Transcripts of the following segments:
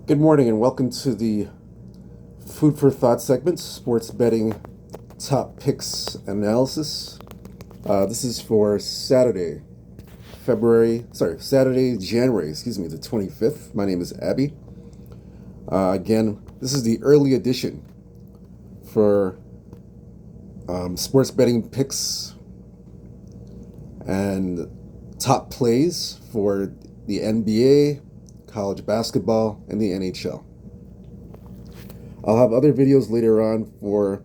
Good morning and welcome to the Food for Thought segment, sports betting top picks analysis. This is for Saturday, January, the 25th. My name is Abby. Again, this is the early edition for sports betting picks and top plays for the NBA, college basketball, and the NHL. I'll have other videos later on for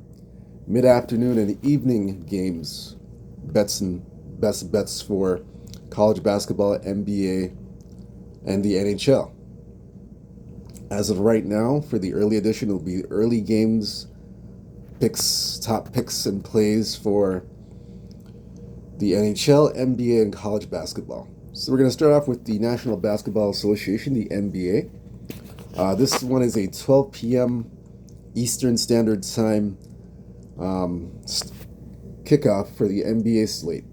mid-afternoon and evening games, bets and best bets for college basketball, NBA, and the NHL. As of right now, for the early edition, it'll be early games, picks, top picks and plays for the NHL, NBA, and college basketball. So we're going to start off with the National Basketball Association, the NBA. This one is a 12 p.m. Eastern Standard Time kickoff for the NBA slate.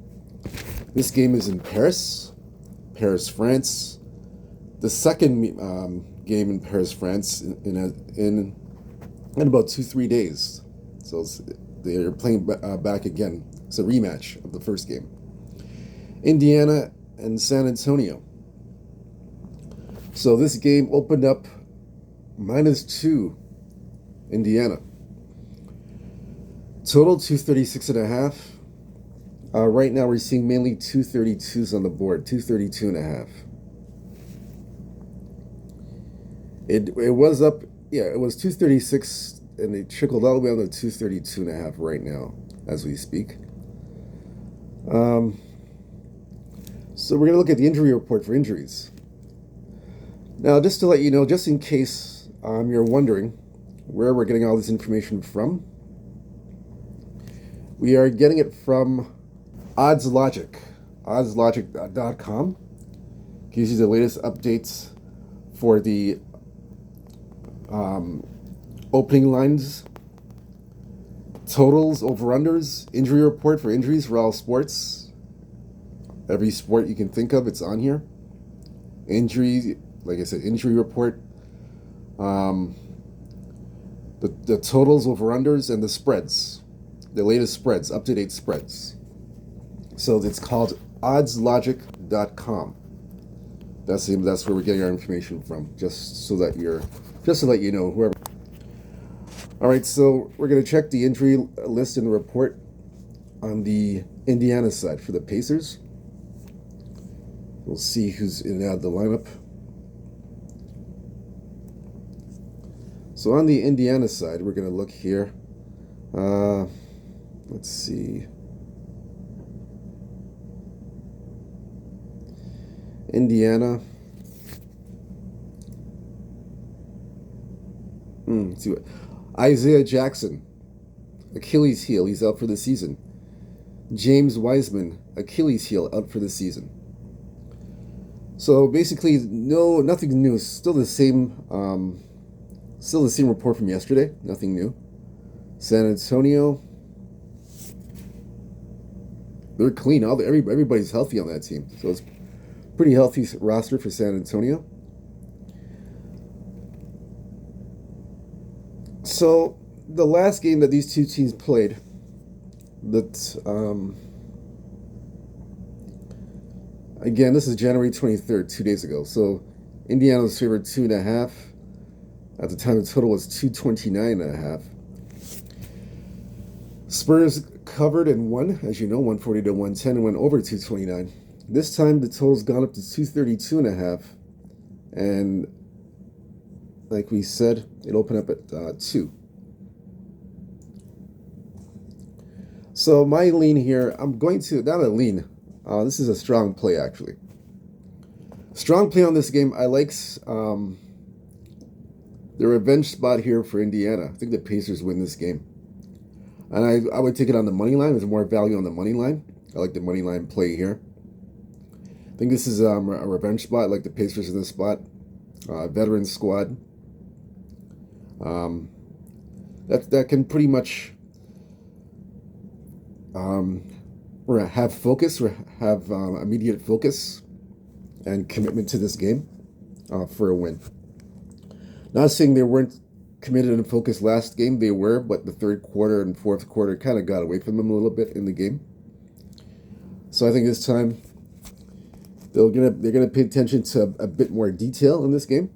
This game is in Paris, France. The second game in Paris, France, in about 2-3 days. So they're playing back again. It's a rematch of the first game. Indiana and San Antonio. So this game opened up -2, Indiana. Total 236.5. Right now we're seeing mainly 232s on the board, 232.5. It was up, it was 236 and it trickled all the way down to 232.5 right now as we speak. So we're going to look at the injury report for injuries. Now, just to let you know, just in case you're wondering where we're getting all this information from, we are getting it from oddslogic, oddslogic.com. Gives you the latest updates for the opening lines, totals, over-unders, injury report for injuries for all sports. Every sport you can think of, it's on here. Injury, like I said, injury report. The totals, over-unders, and the spreads. The latest spreads, up-to-date spreads. So it's called oddslogic.com. That's where we're getting our information from, just to let you know, whoever. All right, so we're going to check the injury list in the report on the Indiana side for the Pacers. We'll see who's in and out of the lineup. So on the Indiana side, we're going to look here. Let's see. Indiana. Let's see what. Isaiah Jackson, Achilles heel, he's out for the season. James Wiseman, Achilles heel, out for the season. So basically, nothing new. Still the same report from yesterday. Nothing new. San Antonio, they're clean. Everybody's healthy on that team, so it's pretty healthy roster for San Antonio. So the last game that these two teams played, again, this is January 23rd, 2 days ago. So Indiana was favored 2.5. At the time, the total was 229.5. Spurs covered and won, as you know, 140-110, and went over 229. This time, the total's gone up to 232.5. And like we said, it opened up at 2. So my lean here, I'm going to, not a lean, this is a strong play, actually. Strong play on this game. I like the revenge spot here for Indiana. I think the Pacers win this game. And I would take it on the money line. There's more value on the money line. I like the money line play here. I think this is a revenge spot. I like the Pacers in this spot. Veteran squad. That can pretty much have focus, or have immediate focus and commitment to this game for a win. Not saying they weren't committed and focused last game, they were, but the third quarter and fourth quarter kind of got away from them a little bit in the game. So I think this time they're gonna pay attention to a bit more detail in this game.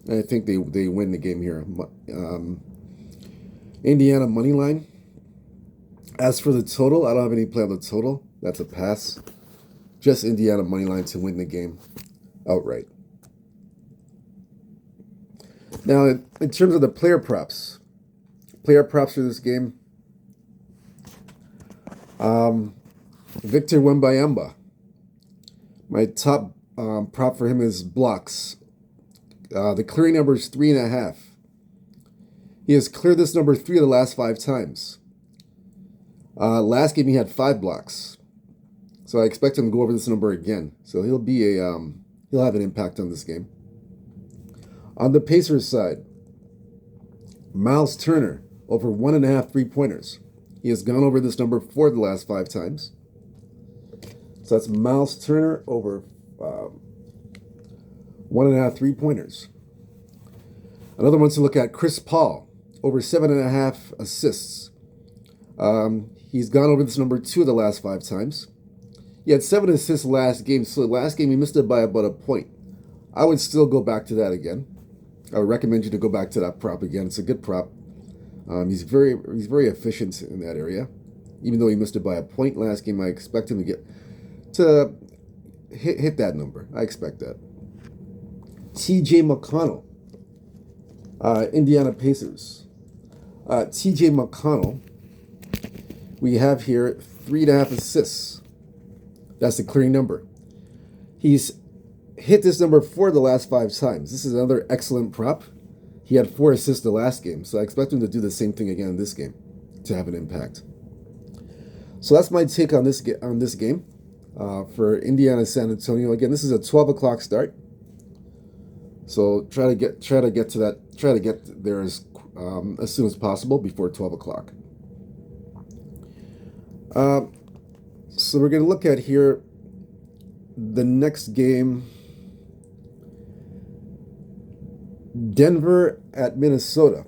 And I think they win the game here. Indiana money line. As for the total, I don't have any play on the total. That's a pass. Just Indiana money line to win the game outright. Now, in terms of the player props for this game, Victor Wembanyama. My top prop for him is blocks. The clearing number is 3.5. He has cleared this number 3 of the last 5 times. Last game he had 5 blocks, so I expect him to go over this number again. So he'll have an impact on this game. On the Pacers side, Miles Turner over 1.5 3-pointers. He has gone over this number 4 of the last 5 times. So that's Miles Turner over 1.5 3-pointers. Another one to look at, Chris Paul over 7.5 assists. He's gone over this number 2 of the last 5 times. He had 7 assists last game, so last game he missed it by about a point. I would still go back to that again. I would recommend you to go back to that prop again. It's a good prop. He's very efficient in that area. Even though he missed it by a point last game, I expect him to hit that number. I expect that. T.J. McConnell, Indiana Pacers. T.J. McConnell, we have here 3.5 assists. That's the clearing number. He's hit this number 4 of the last 5 times. This is another excellent prop. He had 4 assists the last game, so I expect him to do the same thing again in this game to have an impact. So that's my take on this game for Indiana San Antonio. Again, this is a 12 o'clock start. So try to get there as soon as possible before 12 o'clock. So we're going to look at here the next game. Denver at Minnesota.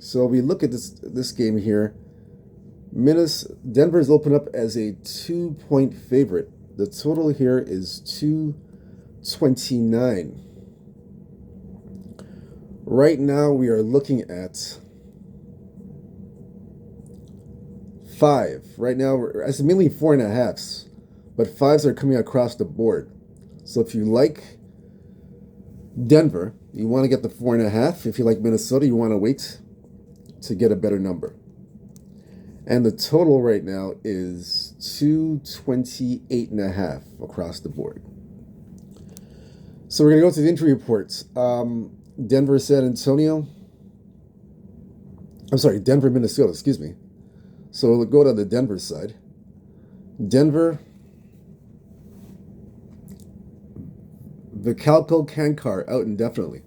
So we look at this game here. Denver's opened up as a 2-point favorite. The total here is 229. Right now we are looking at 5. Right now it's mainly 4.5s, but 5s are coming across the board. So if you like Denver, you want to get the 4.5. If you like Minnesota, you want to wait to get a better number. And the total right now is 228.5 across the board. So we're going to go to the injury reports. Denver, Minnesota, excuse me. So we'll go to the Denver side. Denver, Vicalco Kankar out indefinitely.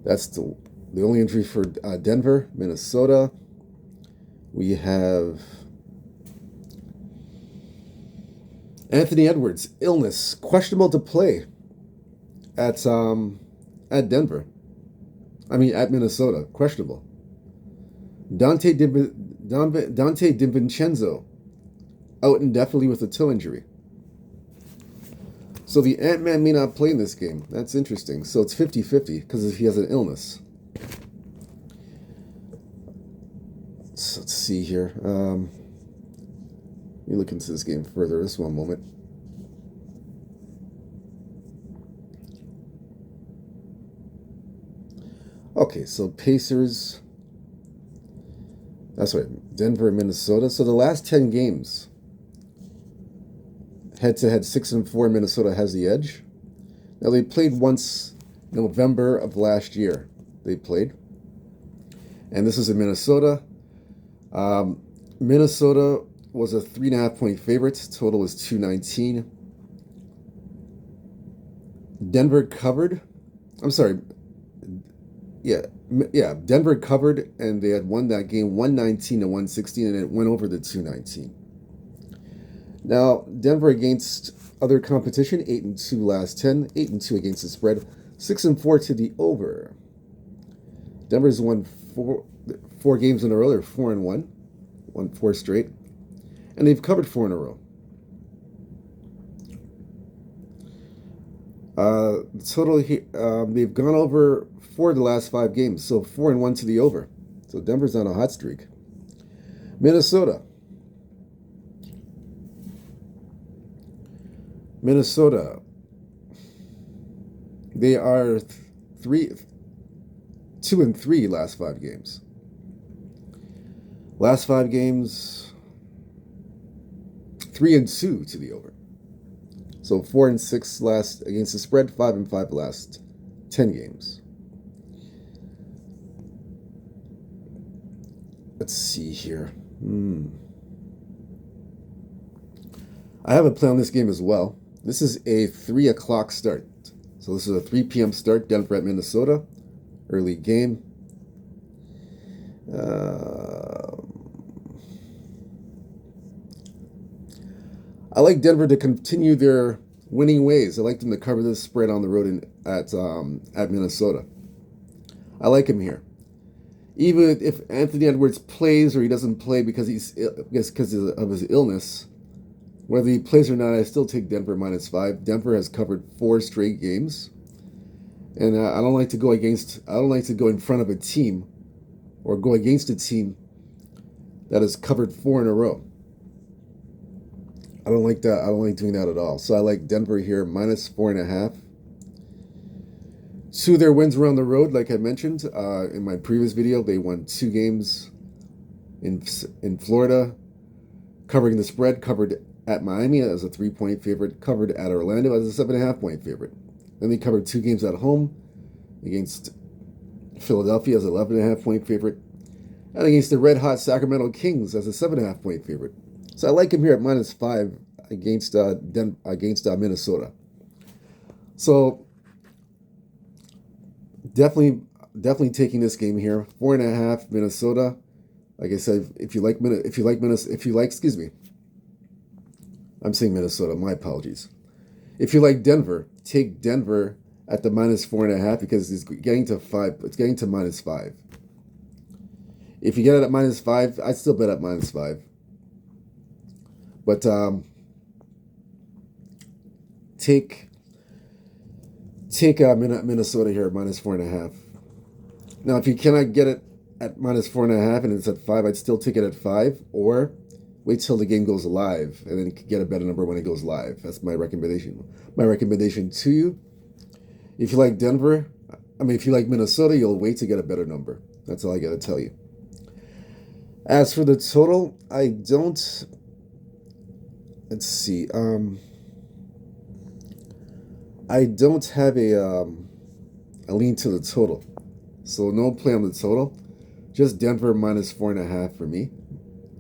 That's the only injury for Denver. Minnesota, we have Anthony Edwards, illness, questionable to play at Denver. At Minnesota, questionable. Dante DiVincenzo out indefinitely with a toe injury. So the Ant-Man may not play in this game. That's interesting. So it's 50-50 because he has an illness. So let's see here. Let me look into this game further. Just one moment. Okay, so Pacers. That's right, Denver and Minnesota. So the last 10 games, head-to-head 6-4, Minnesota has the edge. Now they played once November of last year. They played. And this is in Minnesota. Minnesota was a 3.5-point favorite. Total was 219. Denver covered. Denver covered, and they had won that game 119-116, and it went over the 219. Now, Denver against other competition, 8-2 last 10, 8-2 against the spread, 6-4 to the over. Denver's won four games in a row. They're 4-1, won 4 straight, and they've covered 4 in a row. Total, they've gone over 4 of the last 5 games, so 4-1 to the over. So Denver's on a hot streak. Minnesota. They are 2-3 last 5 games. Last 5 games, 3-2 to the over. So 4-6 last against the spread, 5-5 last 10 games. Let's see here. I have a play on this game as well. This is a 3 o'clock start. So this is a 3 p.m. start, Denver at Minnesota. Early game. I like Denver to continue their winning ways. I like them to cover this spread on the road at Minnesota. I like him here. Even if Anthony Edwards plays or he doesn't play because of his illness, whether he plays or not, I still take Denver -5. Denver has covered 4 straight games, and I don't like to go in front of a team or go against a team that has covered 4 in a row. I don't like that. I don't like doing that at all. So I like Denver here -4.5. 2 of their wins were on the road, like I mentioned in my previous video. They won 2 games in Florida, covering the spread, covered at Miami as a 3-point favorite, covered at Orlando as a 7.5-point favorite. Then they covered 2 games at home against Philadelphia as an 11.5-point favorite, and against the red-hot Sacramento Kings as a 7.5-point favorite. So I like him here at -5 against Minnesota. So definitely taking this game here. 4.5 Minnesota. Like I said, I'm saying Minnesota. My apologies. If you like Denver, take Denver at the -4.5 because it's getting to 5. It's getting to -5. If you get it at -5, I'd still bet at -5. But take Minnesota here at -4.5. Now, if you cannot get it at -4.5 and it's at 5, I'd still take it at 5, or wait till the game goes live and then get a better number when it goes live. That's my recommendation. My recommendation to you. If you like if you like Minnesota, you'll wait to get a better number. That's all I got to tell you. As for the total, I don't. Let's see. I don't have a lean to the total, so no play on the total. Just Denver -4.5 for me,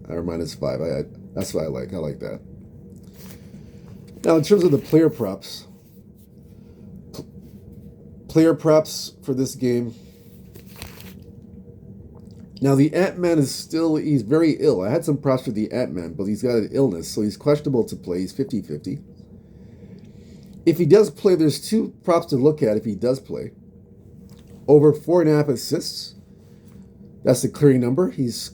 or -5. That's what I like. I like that. Now, in terms of the player props for this game. Now, the Ant-Man he's very ill. I had some props for the Ant-Man, but he's got an illness, so he's questionable to play. He's 50-50. If he does play, there's 2 props to look at if he does play. Over 4.5 assists. That's the clearing number. He's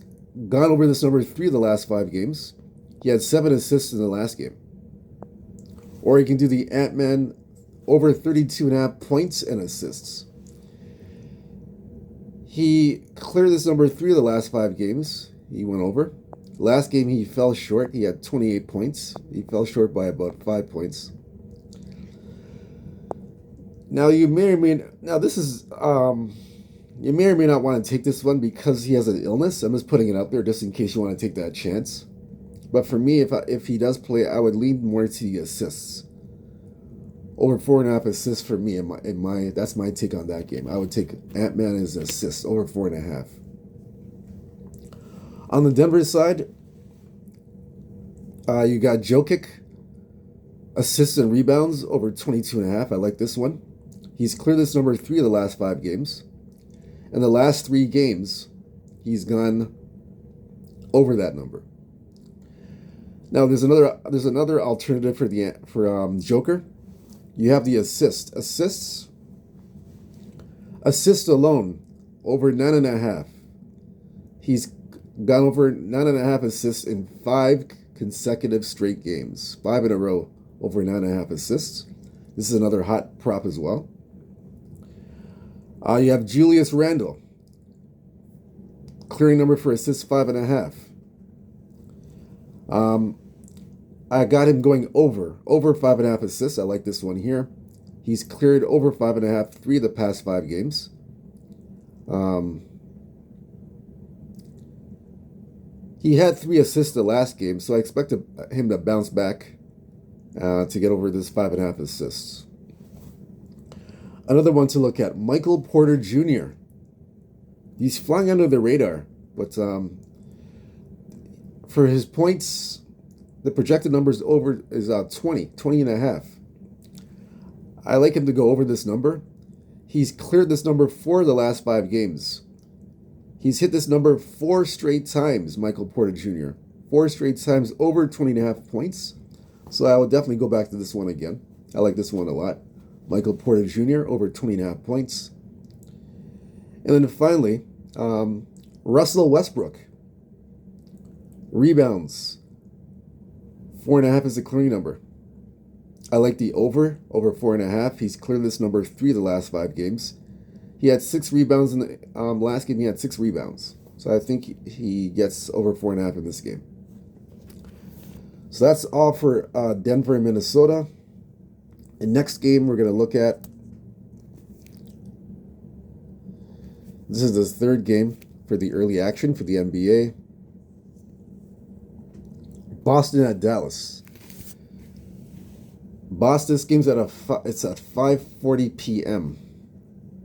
gone over this number 3 of the last 5 games. He had 7 assists in the last game. Or you can do the Ant-Man over 32.5 points and assists. He cleared this number 3 of the last 5 games. He went over. Last game he fell short. He had 28 points. He fell short by about 5 points. Now you may or may not want to take this one because he has an illness. I'm just putting it out there just in case you want to take that chance. But for me, if he does play, I would lean more to the assists. Over 4.5 assists for me. That's my take on that game. I would take Ant-Man as an assist over 4.5. On the Denver side, you got Jokic, assists and rebounds over 22.5. I like this one. He's cleared this number 3 of the last 5 games. In the last 3 games, he's gone over that number. Now there's another alternative for Joker. You have the assists. Assists alone over 9.5. He's gone over 9.5 assists in 5 consecutive straight games. 5 in a row over 9.5 assists. This is another hot prop as well. You have Julius Randle. Clearing number for assists, 5.5. I got him going over 5.5 assists. I like this one here. He's cleared over 5.5 3 of the past 5 games. He had 3 assists the last game, so I expect him to bounce back to get over this 5.5 assists. Another one to look at, Michael Porter Jr. He's flying under the radar, but for his points, the projected number is 20.5. I like him to go over this number. He's cleared this number 4 of the last 5 games. He's hit this number 4 straight times, Michael Porter Jr. 4 straight times over 20.5 points. So I will definitely go back to this one again. I like this one a lot. Michael Porter Jr. over 20.5 points. And then finally, Russell Westbrook. Rebounds. 4.5 is the clearing number. I like the over 4.5. He's cleared this number 3 of the last 5 games. He had 6 rebounds in the last game. He had 6 rebounds. So I think he gets over 4.5 in this game. So that's all for Denver and Minnesota. The next game we're going to look at, this is the 3rd game for the early action for the NBA. Boston at Dallas. Boston's game's it's at 5:40 p.m.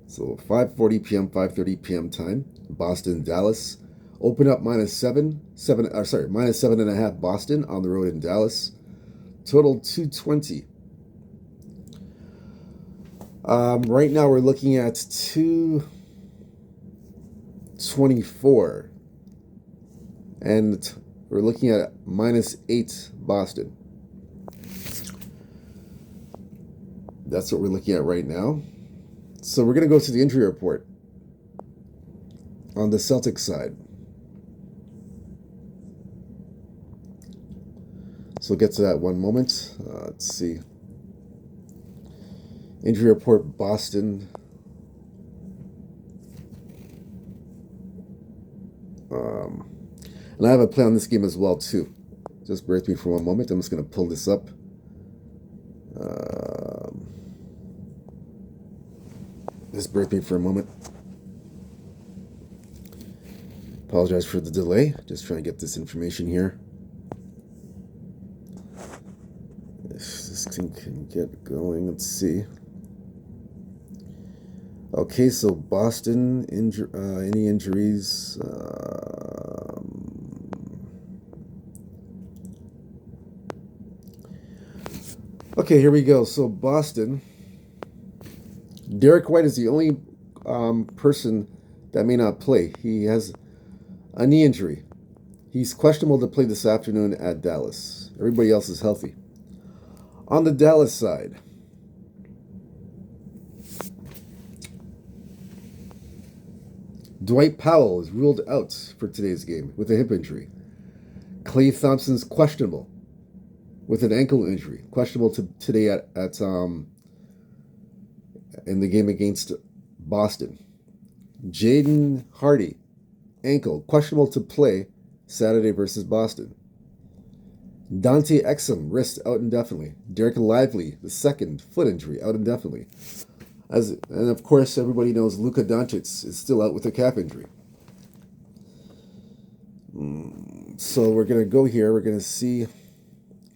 So 5:40 p.m., 5:30 p.m. time. Boston, Dallas. Open up -7.5 Boston on the road in Dallas. Total 220. Right now we're looking at 224. And we're looking at -8 Boston. That's what we're looking at right now. So we're going to go to the injury report on the Celtics side. So we'll get to that one moment. Let's see. Injury report, Boston. And I have a play on this game as well, too. Just bear with me for one moment. I'm just going to pull this up. Just bear with me for a moment. Apologize for the delay. Just trying to get this information here. If this thing can get going, let's see. Okay, so Boston, any injuries? Okay, here we go. So Boston, Derek White is the only person that may not play. He has a knee injury. He's questionable to play this afternoon at Dallas. Everybody else is healthy. On the Dallas side, Dwight Powell is ruled out for today's game with a hip injury. Klay Thompson's questionable with an ankle injury. Questionable today at in the game against Boston. Jaden Hardy, ankle, questionable to play Saturday versus Boston. Dante Exum, wrist, out indefinitely. Derek Lively, the second foot injury, out indefinitely. And of course, everybody knows Luka Doncic is still out with a calf injury. So we're going to go here. We're going to see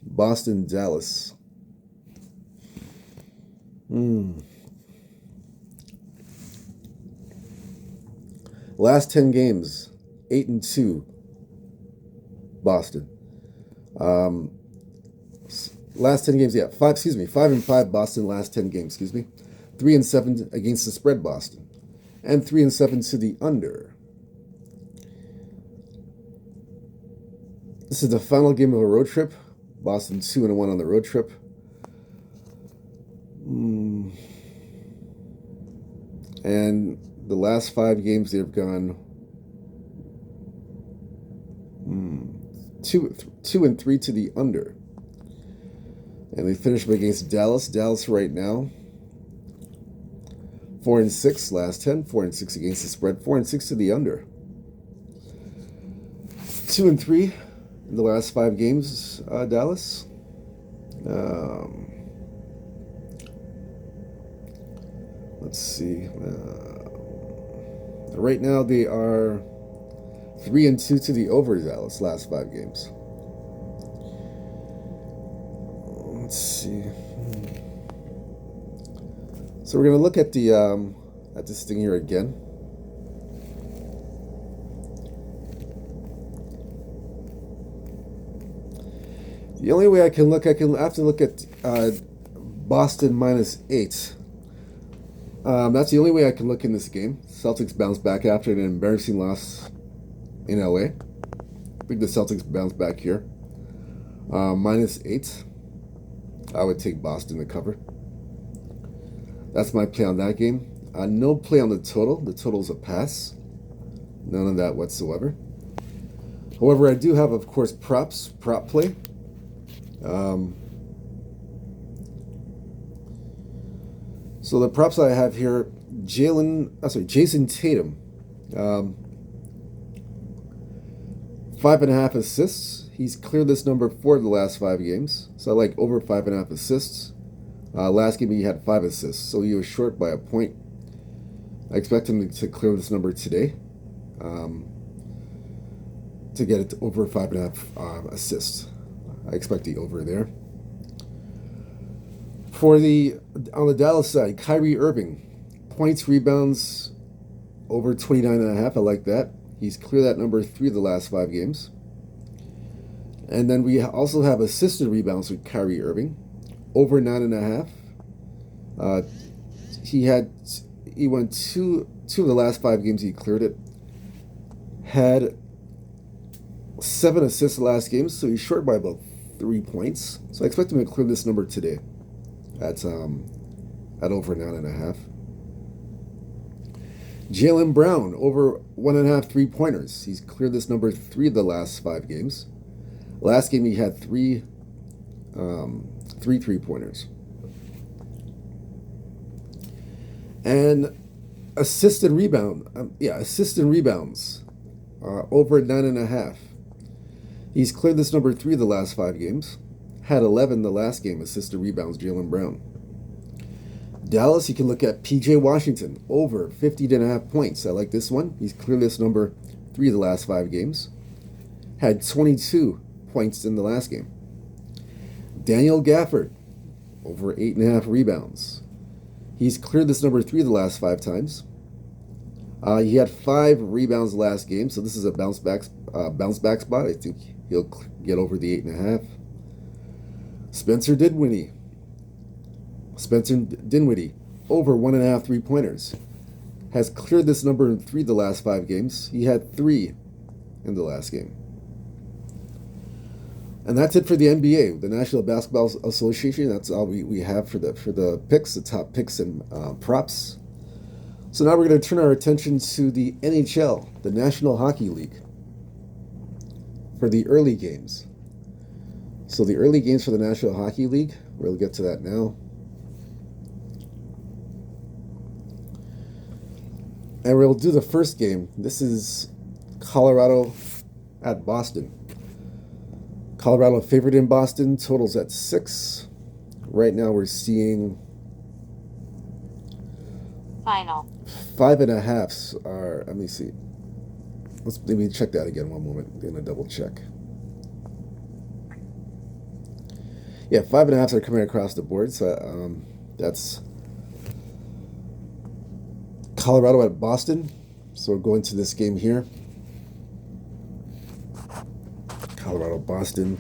Boston, Dallas. Last 10 games, 8-2, Boston. Last 10 games, 5-5 Boston last 10 games, 3-7 against the spread, Boston. And 3-7 to the under. This is the final game of a road trip. Boston 2-1 on the road trip. And the last 5 games they've gone 2-3 to the under. And they finished against Dallas. Dallas right now 4-6 last 10, 4-6 against the spread, 4-6 to the under. 2-3 in the last 5 games, Dallas. Let's see. Right now they are 3-2 to the over, Dallas, last 5 games. Let's see. So we're going to look at the at this thing here again. The only way I have to look at Boston -8. That's the only way I can look in this game. Celtics bounce back after an embarrassing loss in LA. I think the Celtics bounce back here. -8. I would take Boston to cover. That's my play on that game. No play on the total. The total's a pass. None of that whatsoever. However, I do have, of course, prop play. So the props I have here, Jason Tatum, 5.5 assists. He's cleared this number 4 of the last 5 games. So I like over 5.5 assists. Last game he had 5 assists, so he was short by a point. I expect him to clear this number today, to get it to over 5.5 assists. I expect the over there. On the Dallas side, Kyrie Irving, points, rebounds, over 29.5. I like that. He's cleared that number 3 of the last 5 games. And then we also have assisted rebounds with Kyrie Irving, over 9.5. He won two of the last 5 games. He cleared it. Had 7 assists the last game, so he's short by about 3 points. So I expect him to clear this number today at over 9.5. Jaylen Brown, over 1.5 3-pointers. He's cleared this number 3 of the last 5 games. Last game he had 3 3-pointers. And assisted rebounds, over 9.5. He's cleared this number 3 of the last 5 games. Had 11 the last game, assisted rebounds, Jaylen Brown. Dallas, you can look at PJ Washington, over 50.5 points. I like this one. He's cleared this number 3 of the last 5 games. Had 22 points in the last game. Daniel Gafford, over 8.5 rebounds. He's cleared this number 3 of the last 5 times. He had 5 rebounds last game, so this is a bounce back spot. I think he'll get over the 8.5. Spencer Dinwiddie, over 1.5 3-pointers. Has cleared this number in 3 of the last 5 games. He had 3 in the last game. And that's it for the NBA, the National Basketball Association. That's all we have for the picks, the top picks and props. So now we're going to turn our attention to the NHL, the National Hockey League, for the early games. So the early games for the National Hockey League, we'll get to that now. And we'll do the first game. This is Colorado at Boston. Colorado favored in Boston, totals at 6. Right now we're seeing final 5.5 are, let me see. Let me check that again one moment. I'm going to double check. Yeah, 5.5 are coming across the board. So that's Colorado at Boston. So we're going to this game here. Colorado, Boston.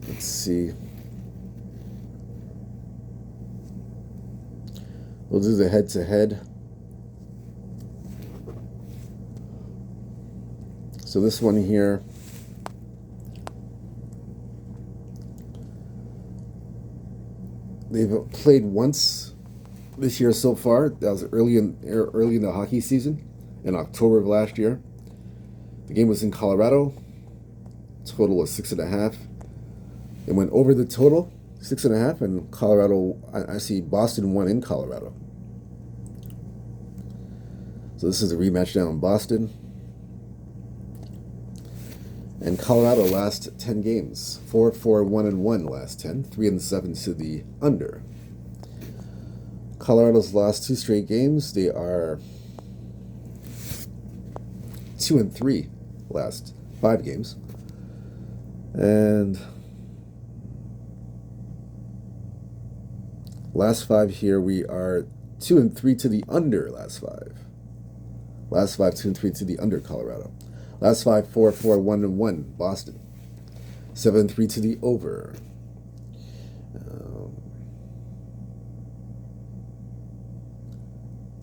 Let's see. We'll do the head-to-head. So this one here, they've played once this year so far. That was early in the hockey season, in October of last year. The game was in Colorado. Total was 6.5. It went over the total, 6.5, and Colorado. I see Boston won in Colorado. So this is a rematch down in Boston. And Colorado last 10 games, 4-4, 1-1 last 10, 3-7 to the under. Colorado's last 2 straight games, they are 2-3 last 5 games. And last 5 here, we are 2-3 to the under last 5. Last 5, 2-3 to the under Colorado. Last 5, 4-4, 1-1 Boston. 7-3 to the over.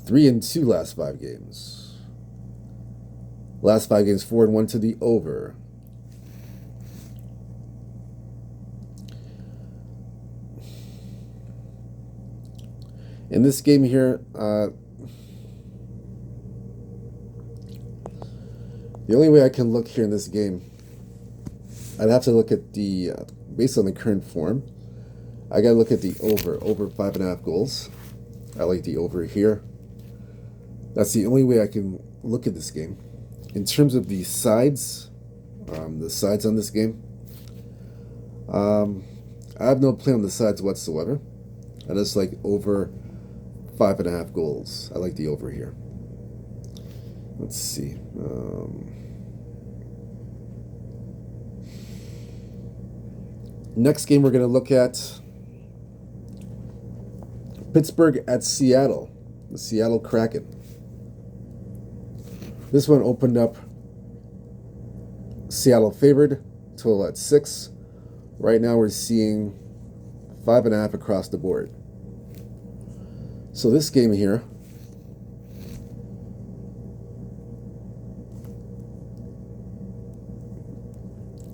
3-2 last 5 games. Last 5 games, 4-1 to the over. In this game here, the only way I can look here in this game, I'd have to look at the, based on the current form, I gotta look at the over 5.5 goals. I like the over here. That's the only way I can look at this game. In terms of the sides on this game, I have no play on the sides whatsoever. I just like over 5.5 goals. I like the over here. Let's see. Next game we're going to look at Pittsburgh at Seattle. The Seattle Kraken. This one opened up Seattle favored, total at 6. Right now we're seeing 5.5 across the board. So this game here,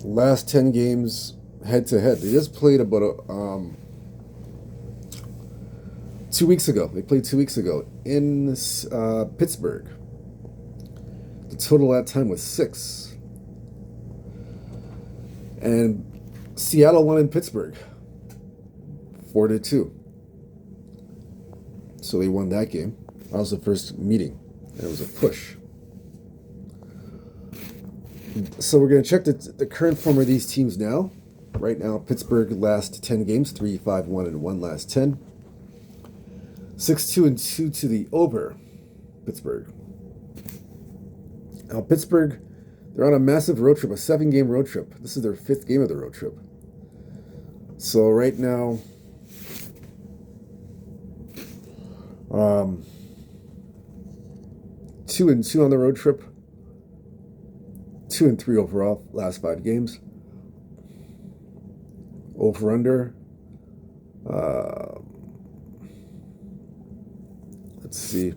last 10 games head to head. They just played about 2 weeks ago. They played 2 weeks ago in Pittsburgh. The total at that time was 6. And Seattle won in Pittsburgh 4-2. So they won that game. That was the first meeting, and it was a push. So we're going to check the current form of these teams now. Right now, Pittsburgh last 10 games, 3-5-1-1 last 10. 6-2-2 to the over, Pittsburgh. Now, Pittsburgh, they're on a massive road trip, a 7-game road trip. This is their 5th game of the road trip. So right now, 2-2 on the road trip. 2-3 overall, last 5 games. Over under. Let's see.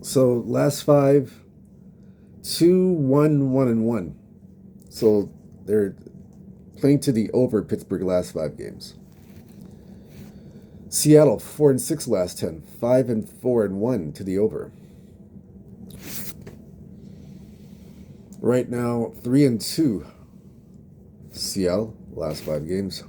So last 5, 2-1-1-1. So they're playing to the over Pittsburgh last 5 games. Seattle 4-6 last 10, 5-4-1 to the over. Right now 3-2 Seattle last 5 games.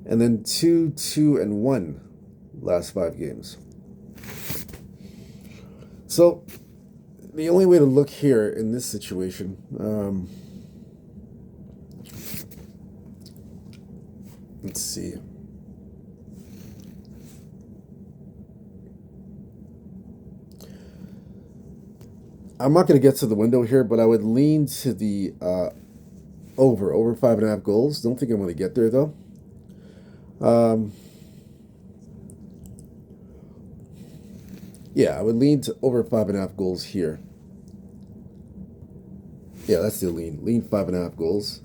And then 2-2-1 last 5 games. So the only way to look here in this situation, let's see. I'm not going to get to the window here, but I would lean to the over 5.5 goals. Don't think I'm going to get there though. Yeah, I would lean to over 5.5 goals here. Yeah, that's the lean. Lean 5.5 goals.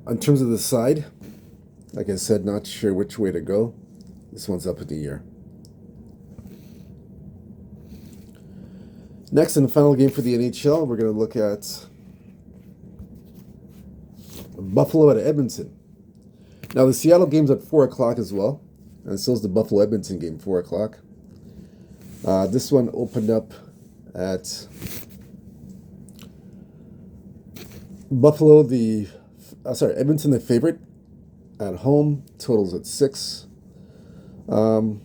In terms of the side, like I said, not sure which way to go. This one's up in the air. Next and final game for the NHL, we're going to look at Buffalo at Edmonton. Now, the Seattle game's at 4 o'clock as well, and so is the Buffalo-Edmonton game, 4 o'clock. This one opened up at Edmonton the favorite at home. Totals at 6. And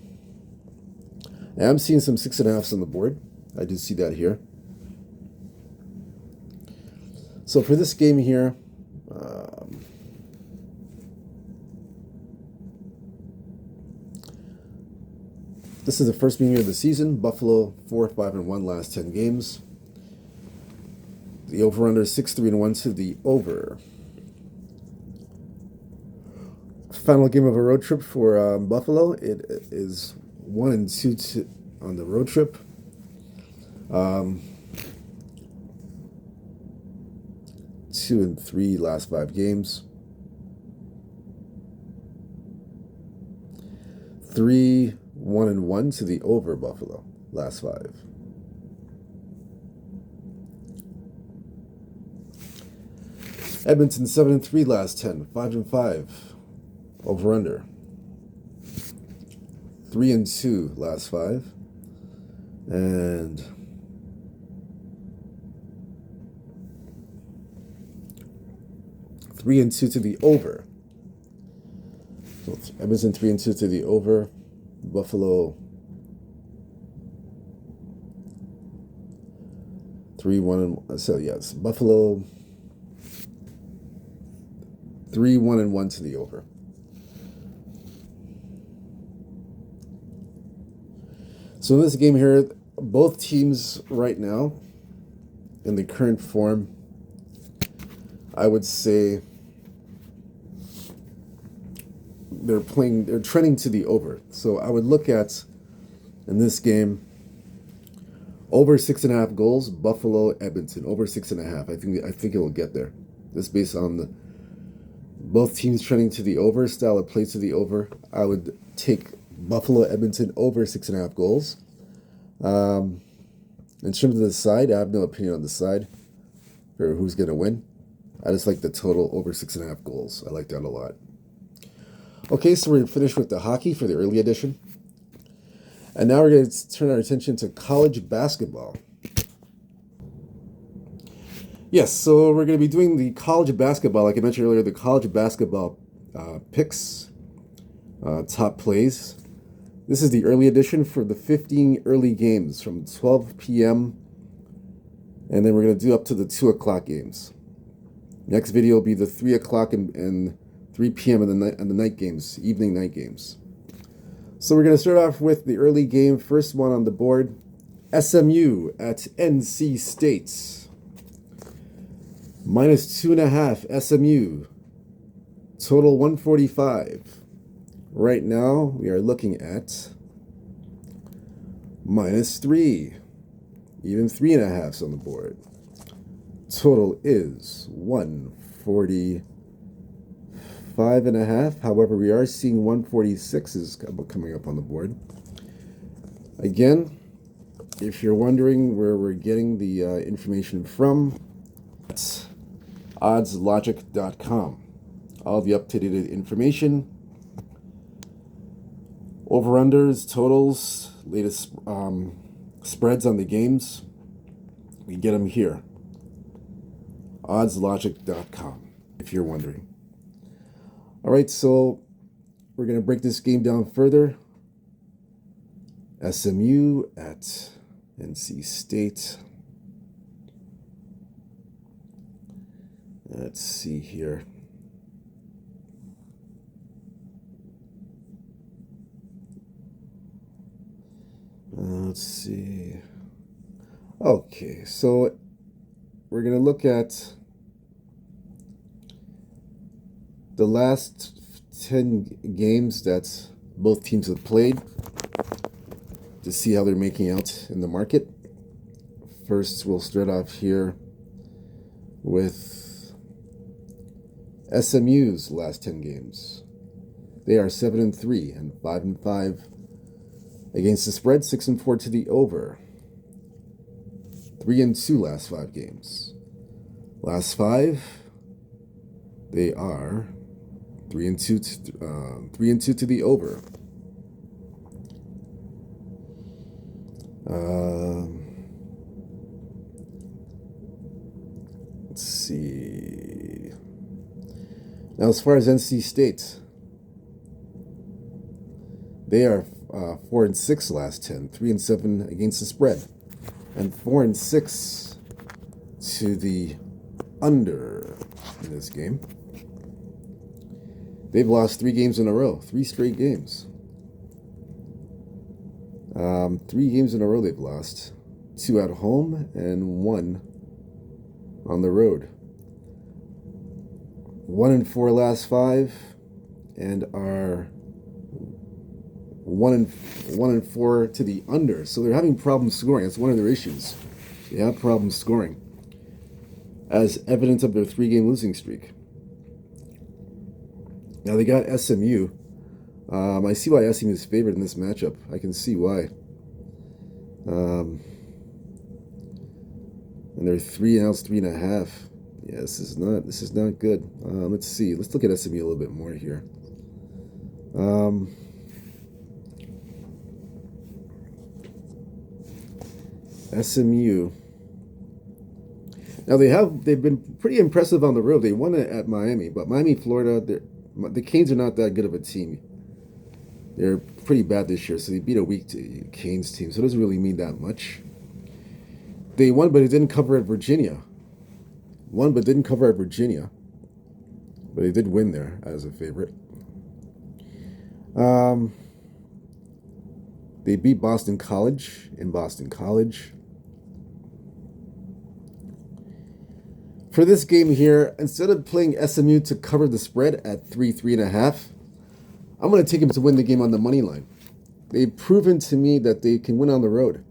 I'm seeing some 6.5s on the board. I do see that here. So for this game here, this is the first meeting of the season. Buffalo 4-5-1 last 10 games. The over-under is 6-3-1 to the over. Final game of a road trip for Buffalo. It is 1-2 on the road trip. 2-3 last 5 games. 3-1-1 to the over Buffalo last 5. Edmonton 7-3 last 10, 5-5 over under. 3-2 last 5, and 3-2 to the over. So Edmonton 3-2 to the over. Buffalo 3-1. So yes, Buffalo 3-1-1 to the over. So in this game here, both teams right now, in the current form, I would say they're trending to the over. So I would look at, in this game, over 6.5 goals, Buffalo, Edmonton, over 6.5. I think it will get there. This based on both teams trending to the over, style of play to the over. I would take Buffalo, Edmonton over 6.5 goals. In terms of the side, I have no opinion on the side or who's going to win. I just like the total over 6.5 goals. I like that a lot. Okay, so we're finished with the hockey for the early edition. And now we're going to turn our attention to college basketball. Yes, so we're going to be doing the college basketball, like I mentioned earlier, the college basketball picks, top plays. This is the early edition for the 15 early games from 12 p.m. And then we're going to do up to the 2 o'clock games. Next video will be the 3 o'clock and 3 p.m. and the night games, evening night games. So we're going to start off with the early game. First one on the board, SMU at NC State. -2.5 SMU. Total 145. Right now, we are looking at -3. Even 3.5s on the board. Total is 145.5. However, we are seeing 146s coming up on the board. Again, if you're wondering where we're getting the information from, it's oddslogic.com. All the updated information, over-unders, totals, latest spreads on the games, we get them here. oddslogic.com, if you're wondering. All right, so we're going to break this game down further. SMU at NC State. Let's see here. Let's see. Okay, so we're going to look at the last 10 games that both teams have played to see how they're making out in the market. First, we'll start off here with SMU's last 10 games. They are 7-3 and 5-5 against the spread, 6-4 to the over. 3-2 last 5 games. Last 5, they are 3-2 to the over. Let's see. Now, as far as NC State, they are 4-6 last 10, 3-7 against the spread, and 4-6 to the under in this game. They've lost 3 games in a row, 3 straight games. 3 games in a row they've lost, 2 at home and 1 on the road. 1-4 last 5, and are 1-4 to the under. So they're having problems scoring. That's one of their issues. They have problems scoring, as evidence of their 3-game losing streak. Now they got SMU. I see why SMU is favored in this matchup. I can see why. And they're 3, now it's 3.5. Yeah, this is not good. Let's see. Let's look at SMU a little bit more here. SMU. Now they've been pretty impressive on the road. They won it at Miami, but Miami, Florida, the Canes are not that good of a team. They're pretty bad this year, so they beat a weak Canes team, so it doesn't really mean that much. They won, but it didn't cover at Virginia. Won, but didn't cover at Virginia. But they did win there as a favorite. They beat Boston College in Boston College. For this game here, instead of playing SMU to cover the spread at 3.5, I'm going to take them to win the game on the money line. They've proven to me that they can win on the road.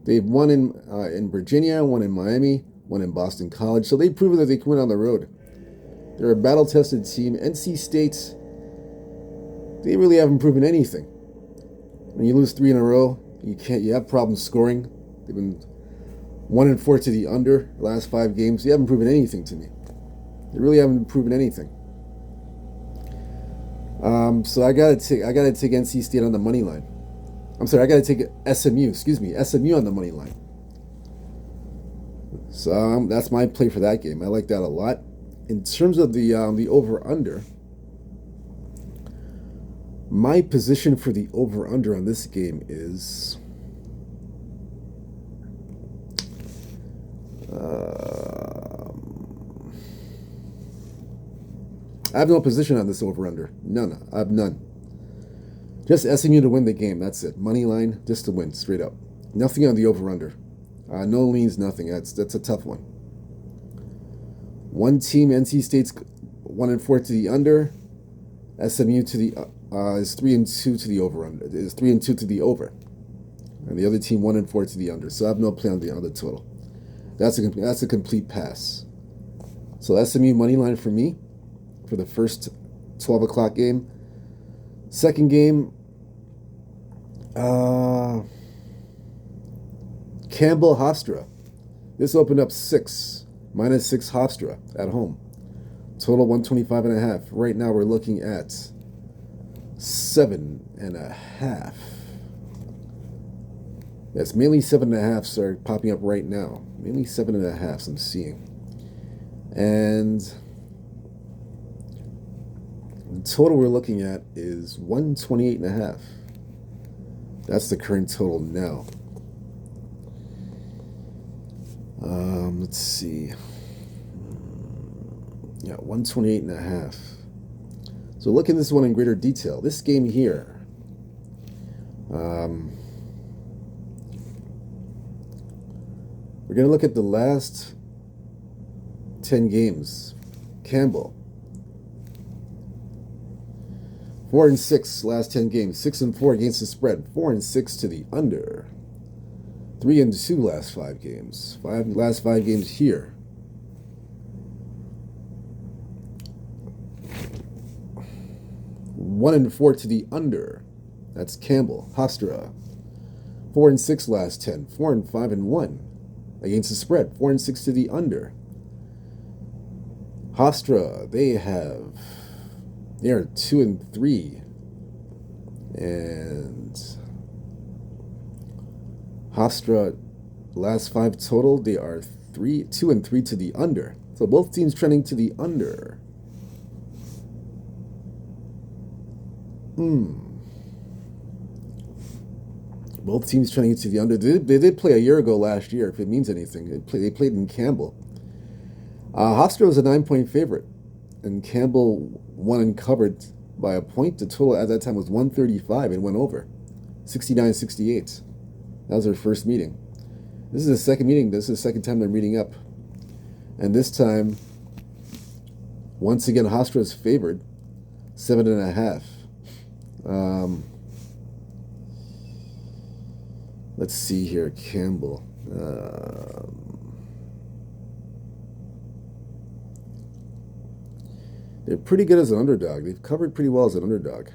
They've won in Virginia, won in Miami, won in Boston College, so they've proven that they can win on the road. They're a battle-tested team. NC State, they really haven't proven anything. When you lose 3 in a row, you have problems scoring. They've been 1-4 to the under the last 5 games. They haven't proven anything to me. They really haven't proven anything. So I gotta take NC State on the money line. I'm sorry, I gotta take SMU on the money line. So that's my play for that game. I like that a lot. In terms of the over-under, my position for the over-under on this game is I have no position on this over-under. None. I have none. Just SMU to win the game. That's it. Money line, just to win, straight up. Nothing on the over-under. No leans, nothing. That's a tough one. One team, NC State's 1-4 to the under. SMU to the is 3-2 to the over-under. Is 3-2 to the over. And the other team 1-4 to the under. So I have no play on the total. That's a complete pass. So SMU money line for me for the first 12 o'clock game. Second game, Campbell Hofstra. This opened up -6 Hofstra at home. Total 125.5. Right now we're looking at 7.5. Yes, mainly 7.5 are popping up right now. Mainly 7.5 I'm seeing. And the total we're looking at is 128.5. That's the current total now. Let's see. Yeah, 128.5. So look at this one in greater detail. This game here. We're going to look at the last 10 games. Campbell. 4-6 last 10 games. 6-4 against the spread. 4-6 to the under. 3-2 last 5 games. Last 5 games here. One and 4 to the under. That's Campbell. Hofstra. 4-6 last 10. 4-5-1. against the spread, 4-6 to the under. Hofstra, they are 2-3, and Hofstra last 5 total, they are 2-3 to the under. So both teams trending to the under. Both teams trending to the under. They did play a year ago last year, if it means anything. They played in Campbell. Hofstra was a 9-point favorite, and Campbell won and covered by a point. The total at that time was 135 and went over, 69-68. That was their first meeting. This is the second meeting. This is the second time they're meeting up. And this time, once again, Hofstra is favored, 7.5. Let's see here, Campbell. They're pretty good as an underdog. They've covered pretty well as an underdog.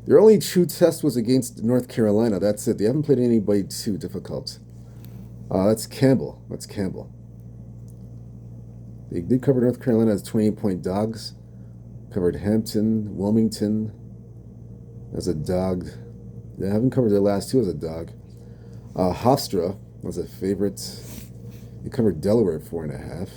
Their only true test was against North Carolina. That's it. They haven't played anybody too difficult. That's Campbell. They did cover North Carolina as 28-point dogs. Covered Hampton, Wilmington as a dog. They haven't covered their last two as a dog. Hofstra was a favorite. They covered Delaware at 4.5.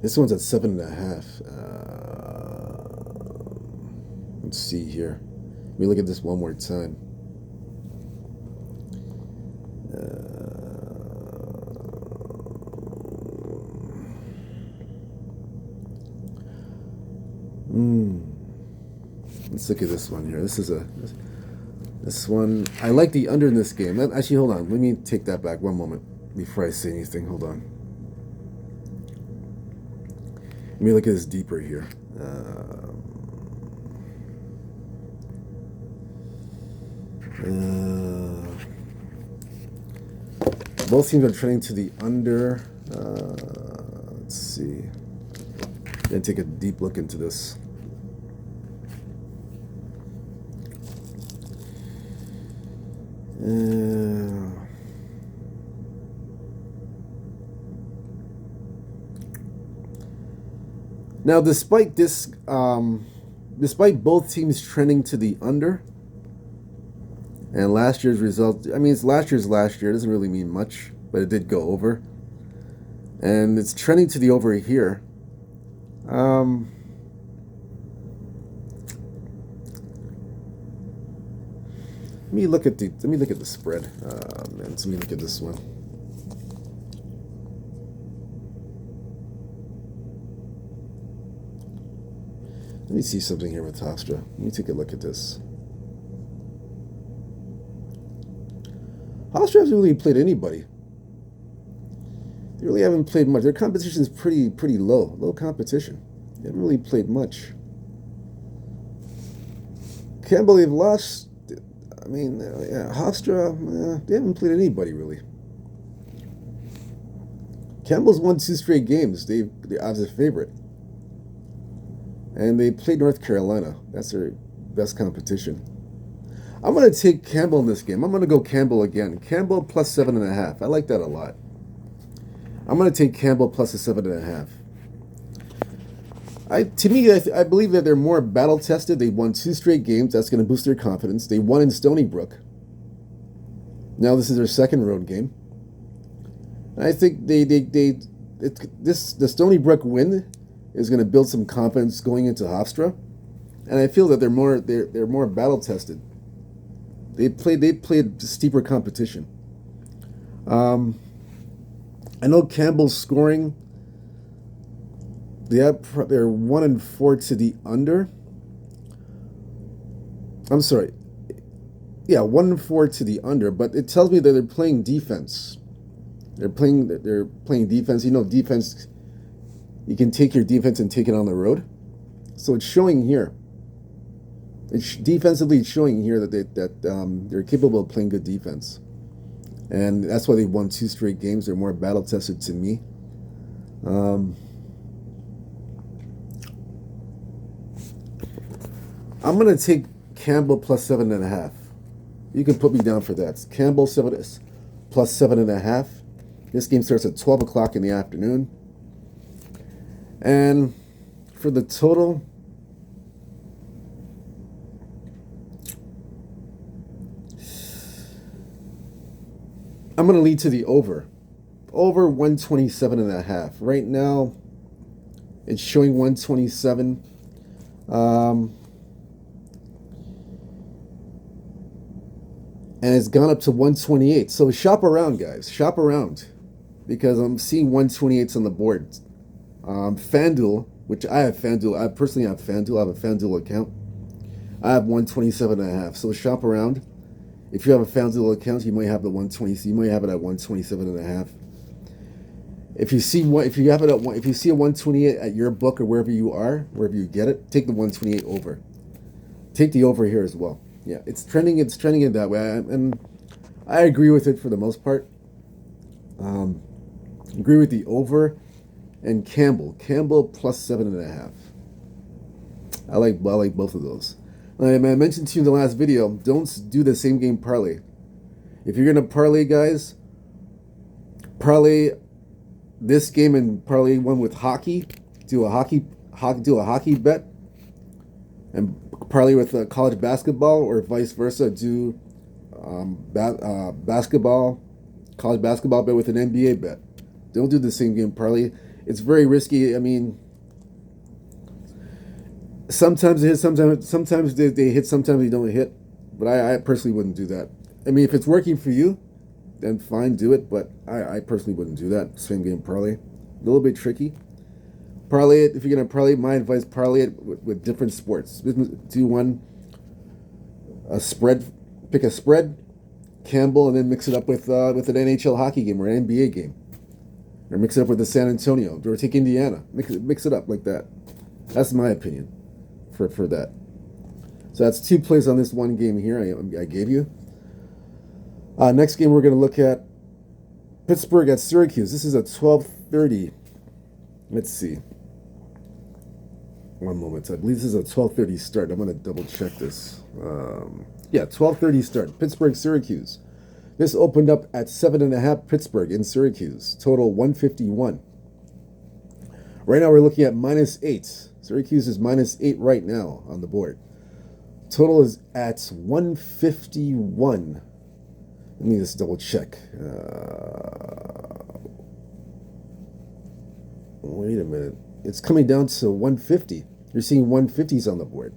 This one's at 7.5. Let's see here. Let me look at this one more time. Let's look at this one here. This one. I like the under in this game. Actually, hold on. Let me take that back one moment before I say anything. Hold on. Let me look at this deeper here. Both teams are trending to the under. Let's see. Gonna take a deep look into this. Now, despite this, despite both teams trending to the under, and last year's result, I mean, it's last year. It doesn't really mean much, but it did go over. And it's trending to the over here. Let me look at the spread. Let me look at this one. Let me see something here with Hofstra. Let me take a look at this. Hofstra hasn't really played anybody. They really haven't played much. Their competition is pretty low competition. They haven't really played much. Campbell, they've lost. I mean, Hofstra, they haven't played anybody really. Campbell's won 2 straight games. They're as a favorite. And they played North Carolina. That's their best competition. I'm going to take Campbell in this game. I'm going to go Campbell again. Campbell plus 7.5. I like that a lot. I'm going to take Campbell plus a 7.5. To me, I believe that they're more battle-tested. They won 2 straight games. That's going to boost their confidence. They won in Stony Brook. Now this is their second road game. And I think the Stony Brook win is going to build some confidence going into Hofstra, and I feel that they're more battle-tested. They played steeper competition. I know Campbell's scoring. They're 1-4 to the under. I'm sorry. Yeah, 1-4 to the under, but it tells me that they're playing defense. They're playing defense. You know, defense. You can take your defense and take it on the road. So it's showing here. Defensively, it's showing here that they're capable of playing good defense. and that's why they won 2 straight games. They're more battle tested to me. I'm gonna take Campbell plus 7.5. You can put me down for that. Campbell plus 7.5. This game starts at 12 o'clock in the afternoon. And for the total, I'm going to lead to the over. Over 127.5. Right now, it's showing 127. And it's gone up to 128. So shop around, guys. Shop around. Because I'm seeing 128s on the board. FanDuel, which I have FanDuel. I personally have FanDuel. I have a FanDuel account. I have 127.5. So shop around. If you have a FanDuel account, you might have the 120. So you might have it at 127.5. If you see if you have it at if you see a 128 at your book or wherever you are, wherever you get it, take the 128 over. Take the over here as well. Yeah, it's trending. It's trending in that way, and I agree with it for the most part. Agree with the over, and Campbell plus 7.5. I like both of those. I mentioned to you in the last video, don't do the same game parlay. If you're gonna parlay, guys, parlay this game and parlay one with hockey. Do a hockey bet, and parlay with college basketball, or vice versa. Do basketball, college basketball bet with an NBA bet. Don't do the same game parlay. It's very risky. I mean, sometimes they hit, sometimes they hit, sometimes they don't hit. But I personally wouldn't do that. I mean, if it's working for you, then fine, do it. But I personally wouldn't do that. Same game parlay. A little bit tricky. Parlay it. If you're going to parlay, my advice, parlay it with different sports. Do one, a spread, pick a spread, Campbell, and then mix it up with an NHL hockey game or an NBA game. Or mix it up with the San Antonio. Or take Indiana. Mix it up like that. That's my opinion for that. So that's 2 plays on this one game here I gave you. Next game we're going to look at Pittsburgh at Syracuse. This is at 12:30. Let's see. One moment. I believe this is a 12:30 start. I'm going to double check this. Yeah, 12:30 start. Pittsburgh, Syracuse. This opened up at 7.5 Pittsburgh in Syracuse. Total 151. Right now we're looking at -8. Syracuse is -8 right now on the board. Total is at 151. Let me just double check. Wait a minute. It's coming down to 150. You're seeing 150s on the board.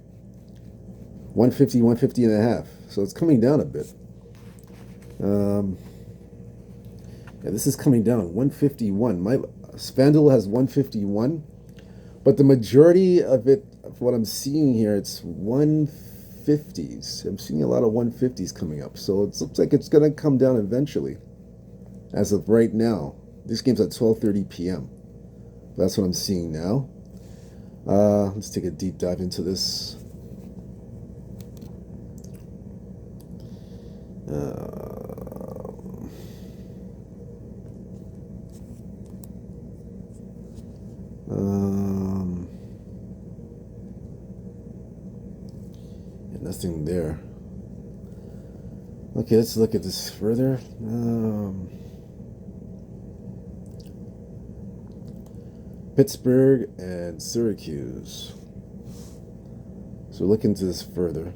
150, 150.5. So it's coming down a bit. Yeah, this is coming down. 151. My FanDuel has 151. But the majority of it, of what I'm seeing here, it's 150s. I'm seeing a lot of 150s coming up. So it looks like it's going to come down eventually. As of right now. This game's at 12:30 p.m. That's what I'm seeing now. Let's take a deep dive into this. Nothing there. Okay, let's look at this further. Pittsburgh and Syracuse. So look into this further.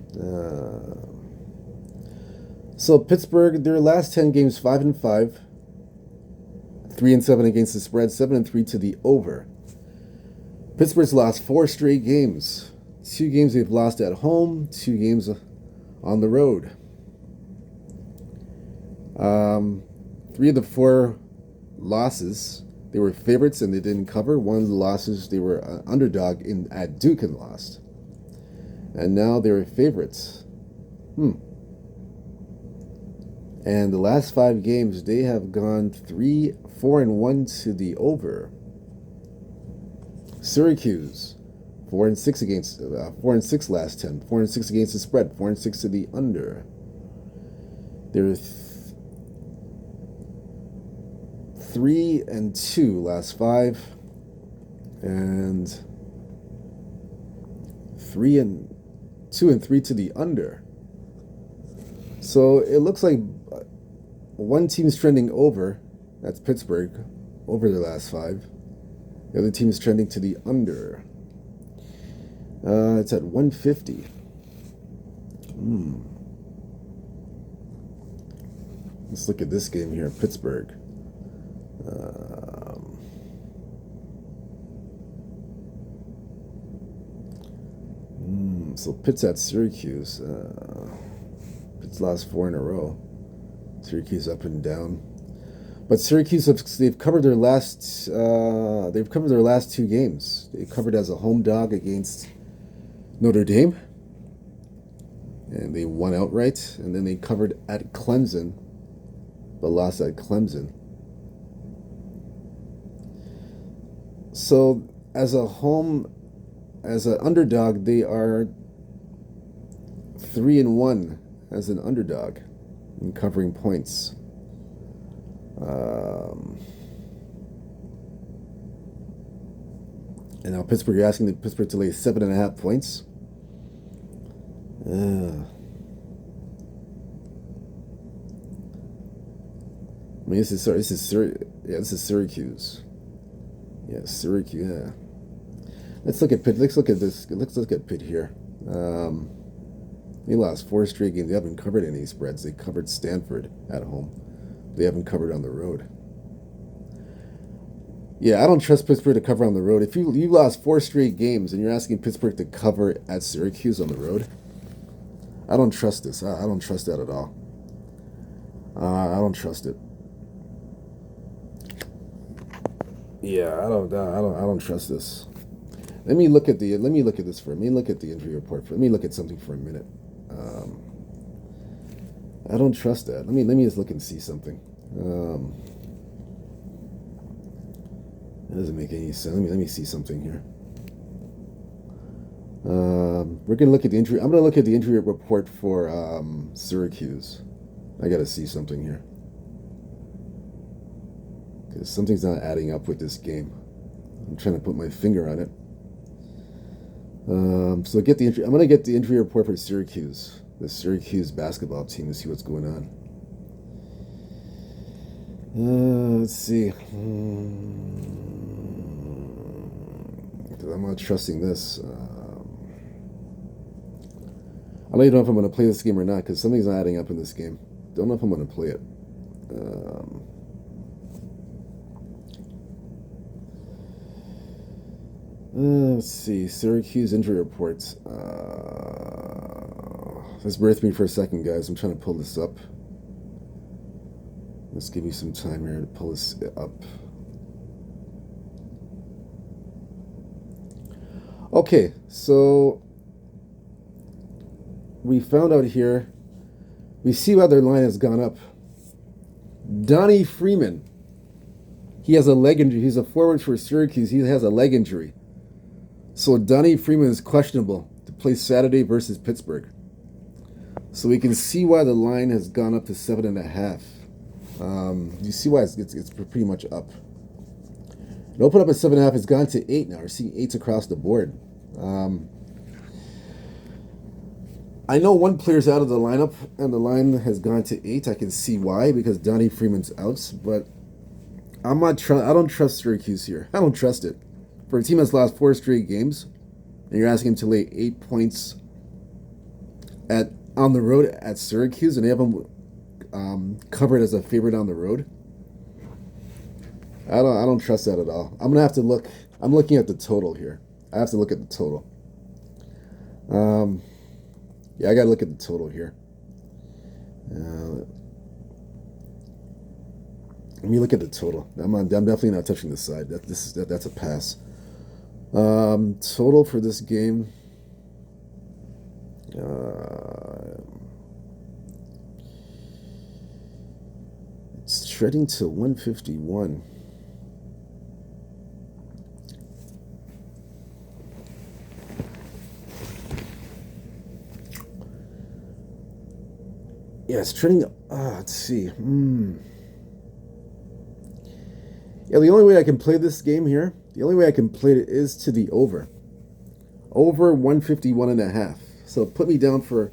So Pittsburgh, their last 10 games, 5-5, 3-7 against the spread, 7-3 to the over. Pittsburgh's lost 4 straight games. 2 games they've lost at home, 2 games on the road. 3 of the 4 losses, they were favorites and they didn't cover. 1 of the losses, they were an underdog at Duke and lost. And now they're favorites. And the last 5 games, they have gone 4-1 to the over. Syracuse, 4-6 against 4-6 last 10. 4-6 against the spread. 4-6 to the under. 3-2 last 5, and 3-2 and 3 to the under. So it looks like one team's trending over. That's Pittsburgh, over their last 5. The other team's trending to the under. It's at 150. Let's look at this game here, Pittsburgh. So Pitt's at Syracuse. Pitt's lost 4 in a row. Syracuse up and down. But Syracuse they've covered their last 2 games. They covered as a home dog against Notre Dame, and they won outright. And then they covered at Clemson, but lost at Clemson. So as an underdog, they are 3-1 as an underdog in covering points. And now Pittsburgh, you're asking Pittsburgh to lay 7.5 points. I mean, this is Syracuse. Yeah, Syracuse. Yeah. Let's look at Pitt. Let's look at Pitt here. They lost 4 straight games. They haven't covered any spreads. They covered Stanford at home. They haven't covered on the road. Yeah, I don't trust Pittsburgh to cover on the road. If you lost 4 straight games and you're asking Pittsburgh to cover at Syracuse on the road, I don't trust this. I don't trust that at all. I don't trust it. Yeah, I don't trust this. Let me look at the injury report. Let me look at something for a minute. I don't trust that. Let me just look and see something. That doesn't make any sense. Let me see something here. We're gonna look at the injury. I'm gonna look at the injury report for Syracuse. I gotta see something here because something's not adding up with this game. I'm trying to put my finger on it. So get the injury. I'm gonna get the injury report for Syracuse, the Syracuse basketball team, to see what's going on. Let's see. I'm not trusting this. I don't even know if I'm going to play this game or not because something's not adding up in this game. Don't know if I'm going to play it. Let's see. Syracuse injury reports. Just bear with me for a second, guys. I'm trying to pull this up. Let's give me some time here to pull this up. Okay, so we found out here. We see why their line has gone up. Donnie Freeman. He has a leg injury. He's a forward for Syracuse. He has a leg injury. So Donnie Freeman is questionable to play Saturday versus Pittsburgh. So we can see why the line has gone up to 7.5. You see why it's pretty much up. It opened up at 7.5. It's gone to 8 now. We're seeing 8s across the board. I know one player's out of the lineup, and the line has gone to 8. I can see why, because Donnie Freeman's out. But I don't trust Syracuse here. I don't trust it. For a team that's lost 4 straight games, and you're asking them to lay 8 points on the road at Syracuse, and they have them covered as a favorite on the road. I don't trust that at all. I'm gonna have to look. I'm looking at the total here. I have to look at the total. Yeah, I gotta look at the total here. Let me look at the total. I'm definitely not touching this side. That's a pass. Total for this game. It's trading to 151. Yeah, it's trading. Let's see. Yeah, the only way I can play this game here, the only way I can play it is to the over. Over 151 and a half. So put me down for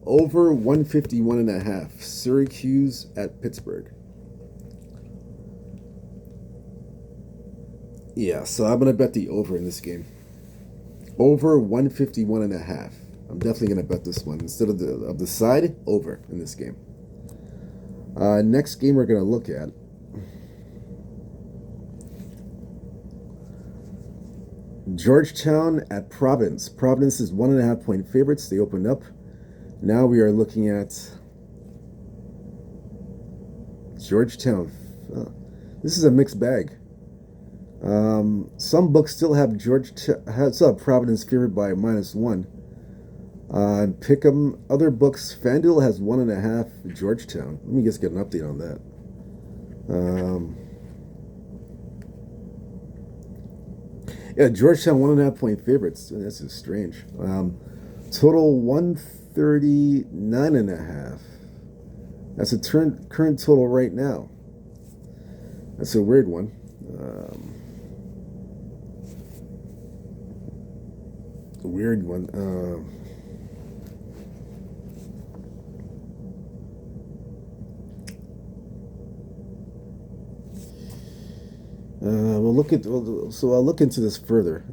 over 151 and a half. Syracuse at Pittsburgh. Yeah, so I'm going to bet the over in this game. Over 151 and a half. I'm definitely going to bet this one. Instead of the side, over in this game. Next game we're going to look at. Georgetown at Providence. Providence is 1.5 point favorites. They opened up. Now we are looking at Georgetown. This is a mixed bag. Some books still have Providence favored by -1. Pick'em. Other books, FanDuel has 1.5 Georgetown. Let me just get an update on that. Yeah, Georgetown 1.5 point favorites. This is strange. Total 139.5. That's a current total right now. That's a weird one. A weird one. We'll look at. So I'll look into this further.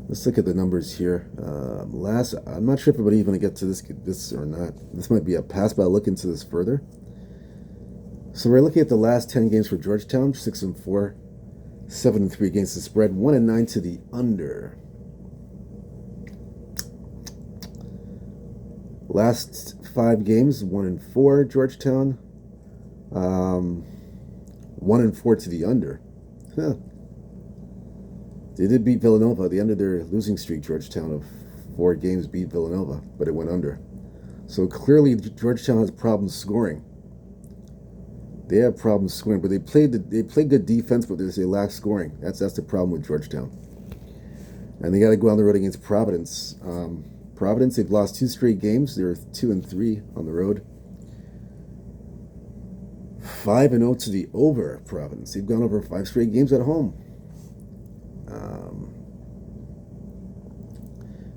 Let's look at the numbers here. I'm not sure if anybody's going to get to this or not. This might be a pass, but I'll look into this further. So we're looking at the last 10 games for Georgetown: 6-4, 7-3 against the spread, 1-9 to the under. Last 5 games: 1-4 Georgetown, 1-4 to the under. Huh. They did beat Villanova. At the end of their losing streak, Georgetown of 4 games beat Villanova, but it went under. So clearly, Georgetown has problems scoring. They have problems scoring, but they played good defense, but they lack scoring. That's the problem with Georgetown. And they got to go on the road against Providence. Providence, they've lost 2 straight games. They're 2-3 on the road. 5-0 to the over. Providence, they've gone over 5 straight games at home.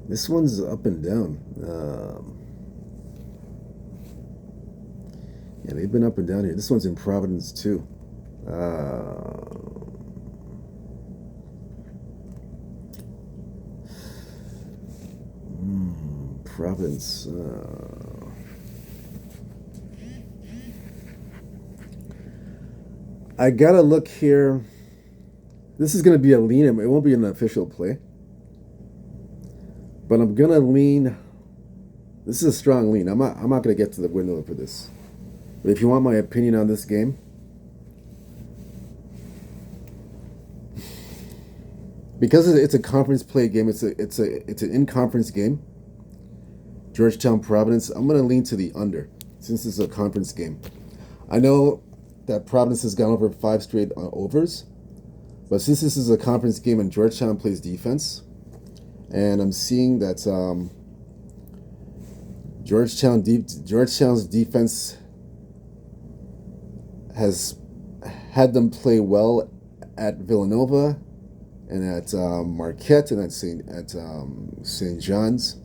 This one's up and down. Yeah, they've been up and down here. This one's in Providence too. Providence. I gotta look here. This is gonna be a lean. It won't be an official play, but I'm gonna lean. This is a strong lean. I'm not gonna get to the window for this. But if you want my opinion on this game, because it's a conference play game, it's an in-conference game. Georgetown Providence, I'm going to lean to the under since it's a conference game. I know that Providence has gone over 5 straight overs, but since this is a conference game and Georgetown plays defense, and I'm seeing that Georgetown's defense has had them play well at Villanova and at Marquette and at St. John's.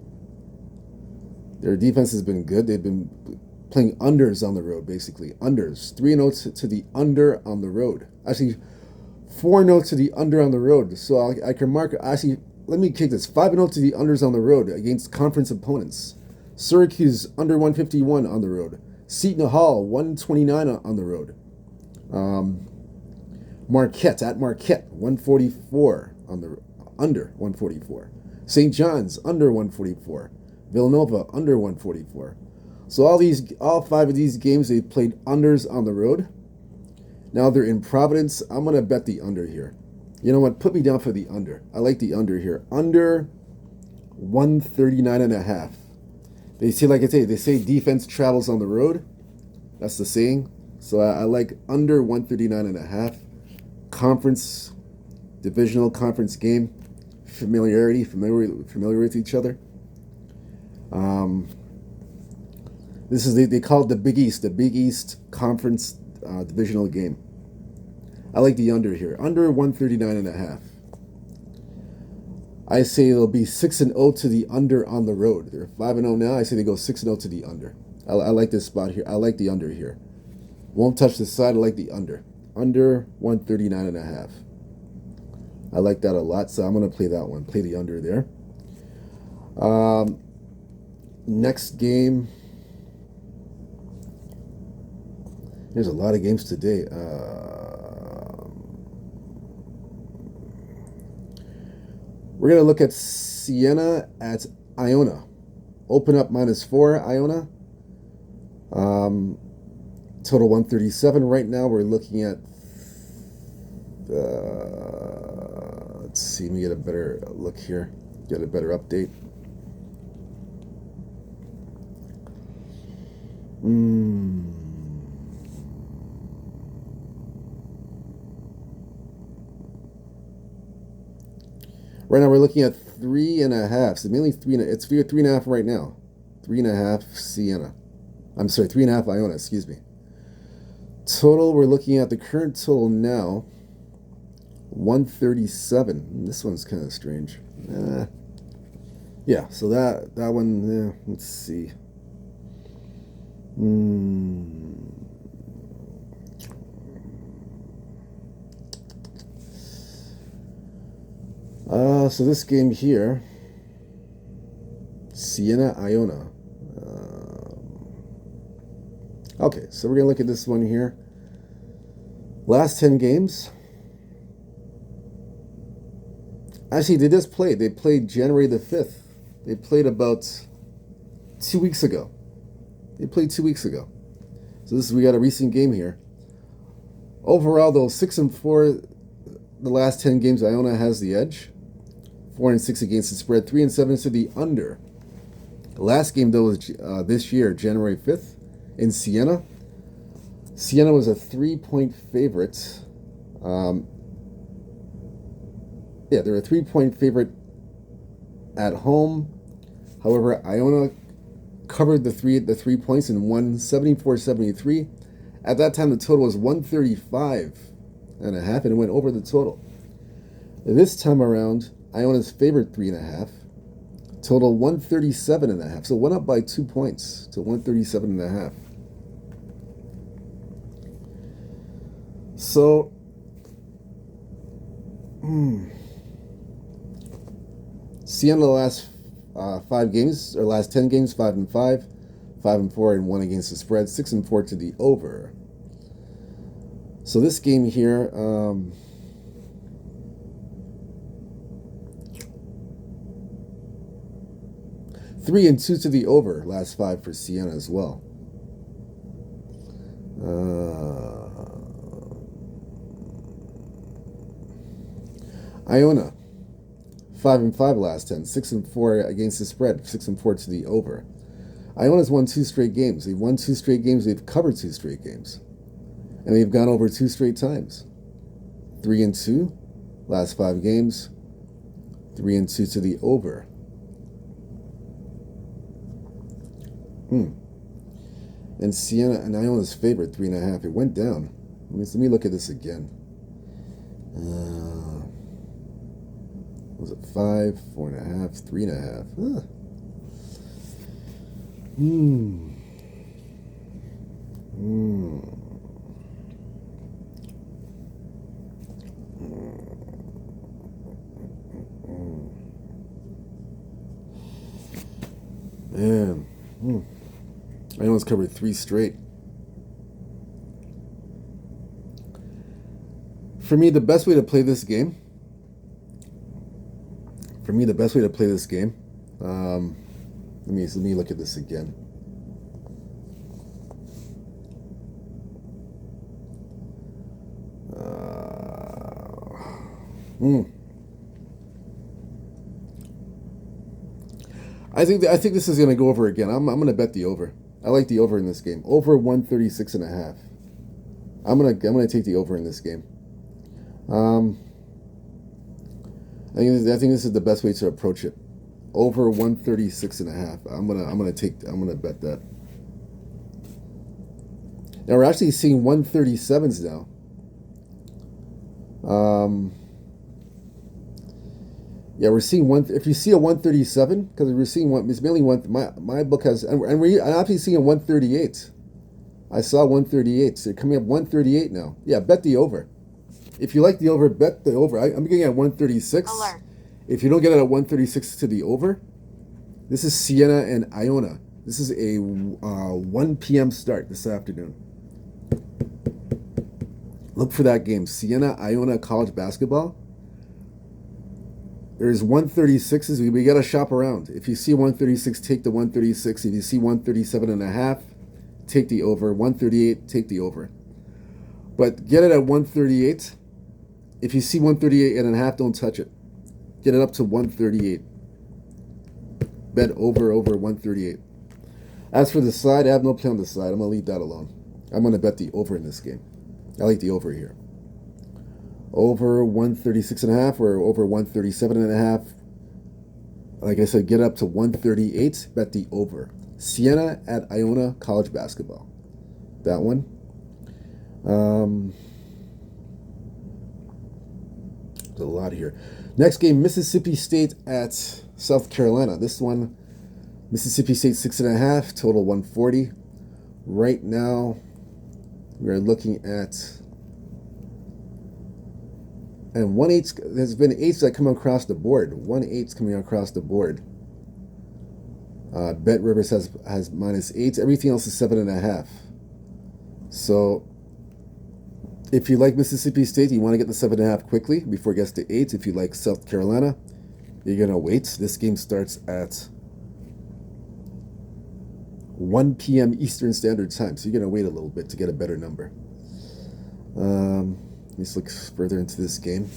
Their defense has been good. They've been playing unders on the road, basically. Unders. 3-0 to the under on the road. Actually, 4-0 to the under on the road. So I can mark, actually, let me kick this. 5-0 to the unders on the road against conference opponents. Syracuse under 151 on the road. Seton Hall 129 on the road. Marquette at Marquette 144 on the under 144. St. John's under 144. Villanova under 144. So all 5 of these games they played unders on the road. Now they're in Providence. I'm gonna bet the under here. You know what? Put me down for the under. I like the under here. Under 139.5. They say defense travels on the road. That's the saying. So I like under 139.5. Divisional conference game. Familiar with each other. This is they call it the Big East Conference divisional game. I like the under here. Under 139.5. I say it'll be 6-0 to the under on the road. They're 5-0 now. I say they go 6-0 to the under. I like this spot here. I like the under here. Won't touch the side. I like the under. Under 139.5. I like that a lot, so I'm going to play that one. Play the under there. Next game. There's a lot of games today. We're going to look at Siena at Iona. Open up -4, Iona. Total 137. Right now we're looking at, let's see, let me get a better look here. Get a better update. Right now we're looking at 3.5. So mainly it's 3.5 right now. 3.5 Siena. I'm sorry, 3.5 Iona, excuse me. Total, we're looking at the current total now, 137. This one's kind of strange. Yeah, so that one, let's see. So this game here, Siena, Iona. Okay, so we're going to look at this one here. Last 10 games. Actually, they just played. They played January the 5th. They played about 2 weeks ago. They played 2 weeks ago. So we got a recent game here. Overall, though, 6-4, the last 10 games, Iona has the edge. 4-6 against the spread. 3-7 to the under. The last game, though, was this year, January 5th, in Siena. Siena was a 3-point favorite. They're a 3-point favorite at home. However, Iona covered the 3 points and won 74-73. At that time, the total was 135.5, and it went over the total. This time around, Iona's favored 3.5. Total 137.5. So it went up by 2 points to 137.5. So, Siena the last 5 games, or last 10 games, 5-5, 5-4, and 1 against the spread, 6-4 to the over. So this game here, 3-2 to the over, last 5 for Siena as well. Iona, 5-5 last 10, 6-4 against the spread, 6-4 to the over. Iona's won 2 straight games. They've won 2 straight games. They've covered 2 straight games, and they've gone over 2 straight times. 3-2, last 5 games. 3-2 to the over. And Siena and Iona's favorite 3.5. It went down. Let me look at this again. Was it 5, 4.5, 3.5? Man. Iona's covered 3 straight. For me, the best way to play this game. Let me look at this again. I think this is going to go over again. I'm going to bet the over. I like the over in this game. Over 136.5. I'm gonna take the over in this game. I think this is the best way to approach it. Over 136.5. I'm gonna bet that. Now we're actually seeing 137s now. Yeah, we're seeing one. If you see a 137, because we're seeing one, it's mainly one. My book has, and I'm actually seeing a 138. I saw 138. So they're coming up 138 now. Yeah, bet the over. If you like the over, bet the over. I'm getting at 136. Alert. If you don't get it at 136 to the over, this is Siena and Iona. This is a 1 p.m. start this afternoon. Look for that game, Siena Iona college basketball. There's 136s. We got to shop around. If you see 136, take the 136. If you see 137 and a half, take the over. 138, take the over. But get it at 138. If you see 138 and a half, don't touch it. Get it up to 138. Bet over 138. As for the side, I have no play on the side. I'm going to leave that alone. I'm going to bet the over in this game. I like the over here. Over 136 and a half or over 137 and a half. Like I said, get up to 138. Bet the over. Siena at Iona college basketball. That one. There's a lot here. Next game, Mississippi State at South Carolina. This one, Mississippi State 6.5, total 140. Right now, we are looking at, and 1/8. There's been 8s that come across the board. 1/8's coming across the board. Bet Rivers has -8s. Everything else is 7.5. So, if you like Mississippi State, you want to get the 7.5 quickly before it gets to 8. If you like South Carolina, you're gonna wait. This game starts at 1 p.m. Eastern Standard Time, so you're gonna wait a little bit to get a better number. Let's look further into this game.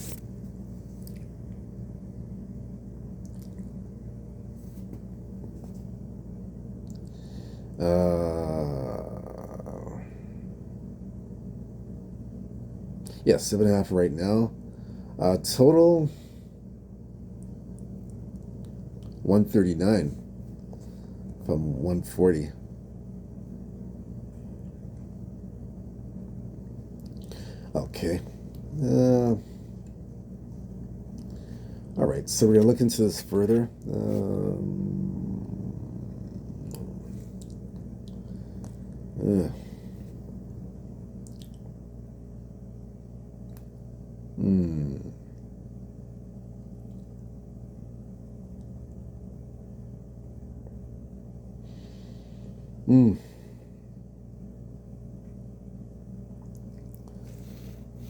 Yeah, 7.5 right now. Total 139 from 140. Okay. All right, so we're gonna look into this further.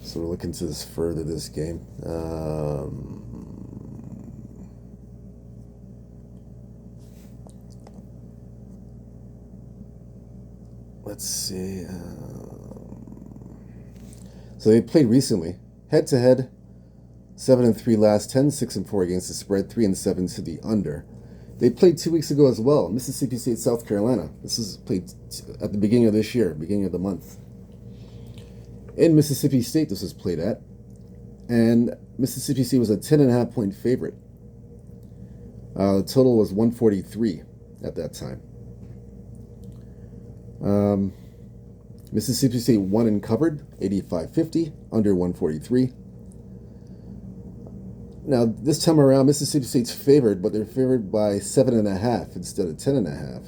So we're looking into this further, this game. Let's see. So they played recently, head-to-head, 7-3 last 10, 6-4 against the spread, 3-7 to the under. They played 2 weeks ago as well, Mississippi State, South Carolina. This is played at the beginning of this year, beginning of the month. In Mississippi State, this was played at, and Mississippi State was a 10.5 point favorite. The total was 143 at that time. Mississippi State won and covered, 85-50, under 143. Now, this time around, Mississippi State's favored, but they're favored by 7.5 instead of 10.5.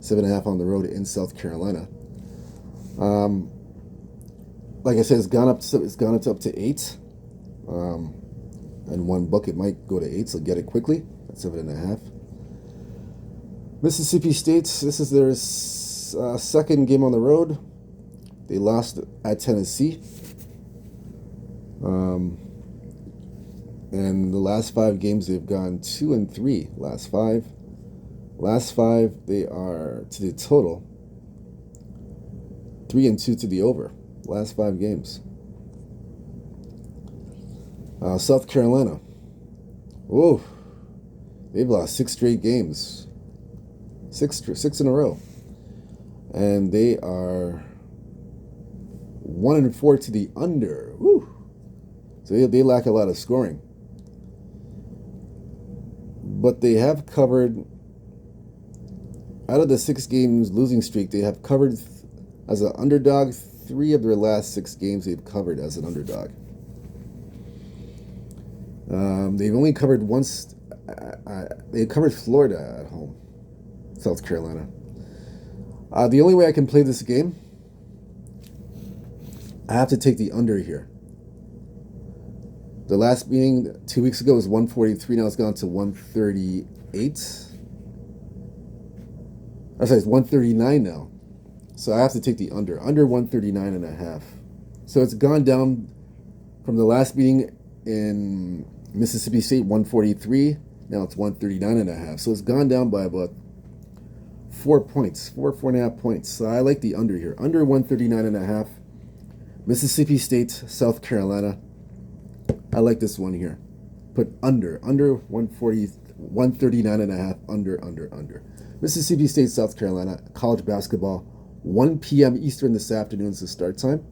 7.5 on the road in South Carolina. Like I said, it's gone up to 8. And one book, it might go to 8, so get it quickly at 7.5. Mississippi State, this is their second game on the road. They lost at Tennessee. And the last 5 games, they've gone 2-3. Last five, they are to the total 3-2 to the over. Last 5 games. South Carolina. Whoa, they've lost 6 straight games. Six in a row, and they are 1-4 to the under. Woo! So they lack a lot of scoring. But they have covered, out of the 6 games losing streak, they have covered as an underdog. 3 of their last 6 games they've covered as an underdog. They've only covered once. They covered Florida at home, South Carolina. The only way I can play this game, I have to take the under here. The last meeting 2 weeks ago was 143. Now it's gone to 138. I'm sorry, it's 139 now. So I have to take the under 139.5. So it's gone down from the last meeting in Mississippi State, 143. Now it's 139.5. So it's gone down by about 4 points, 4.5 points. So I like the under here. Under 139.5. Mississippi State, South Carolina. I like this one here. Put under 139.5. Under. Mississippi State, South Carolina, college basketball. 1 p.m. Eastern this afternoon is the start time.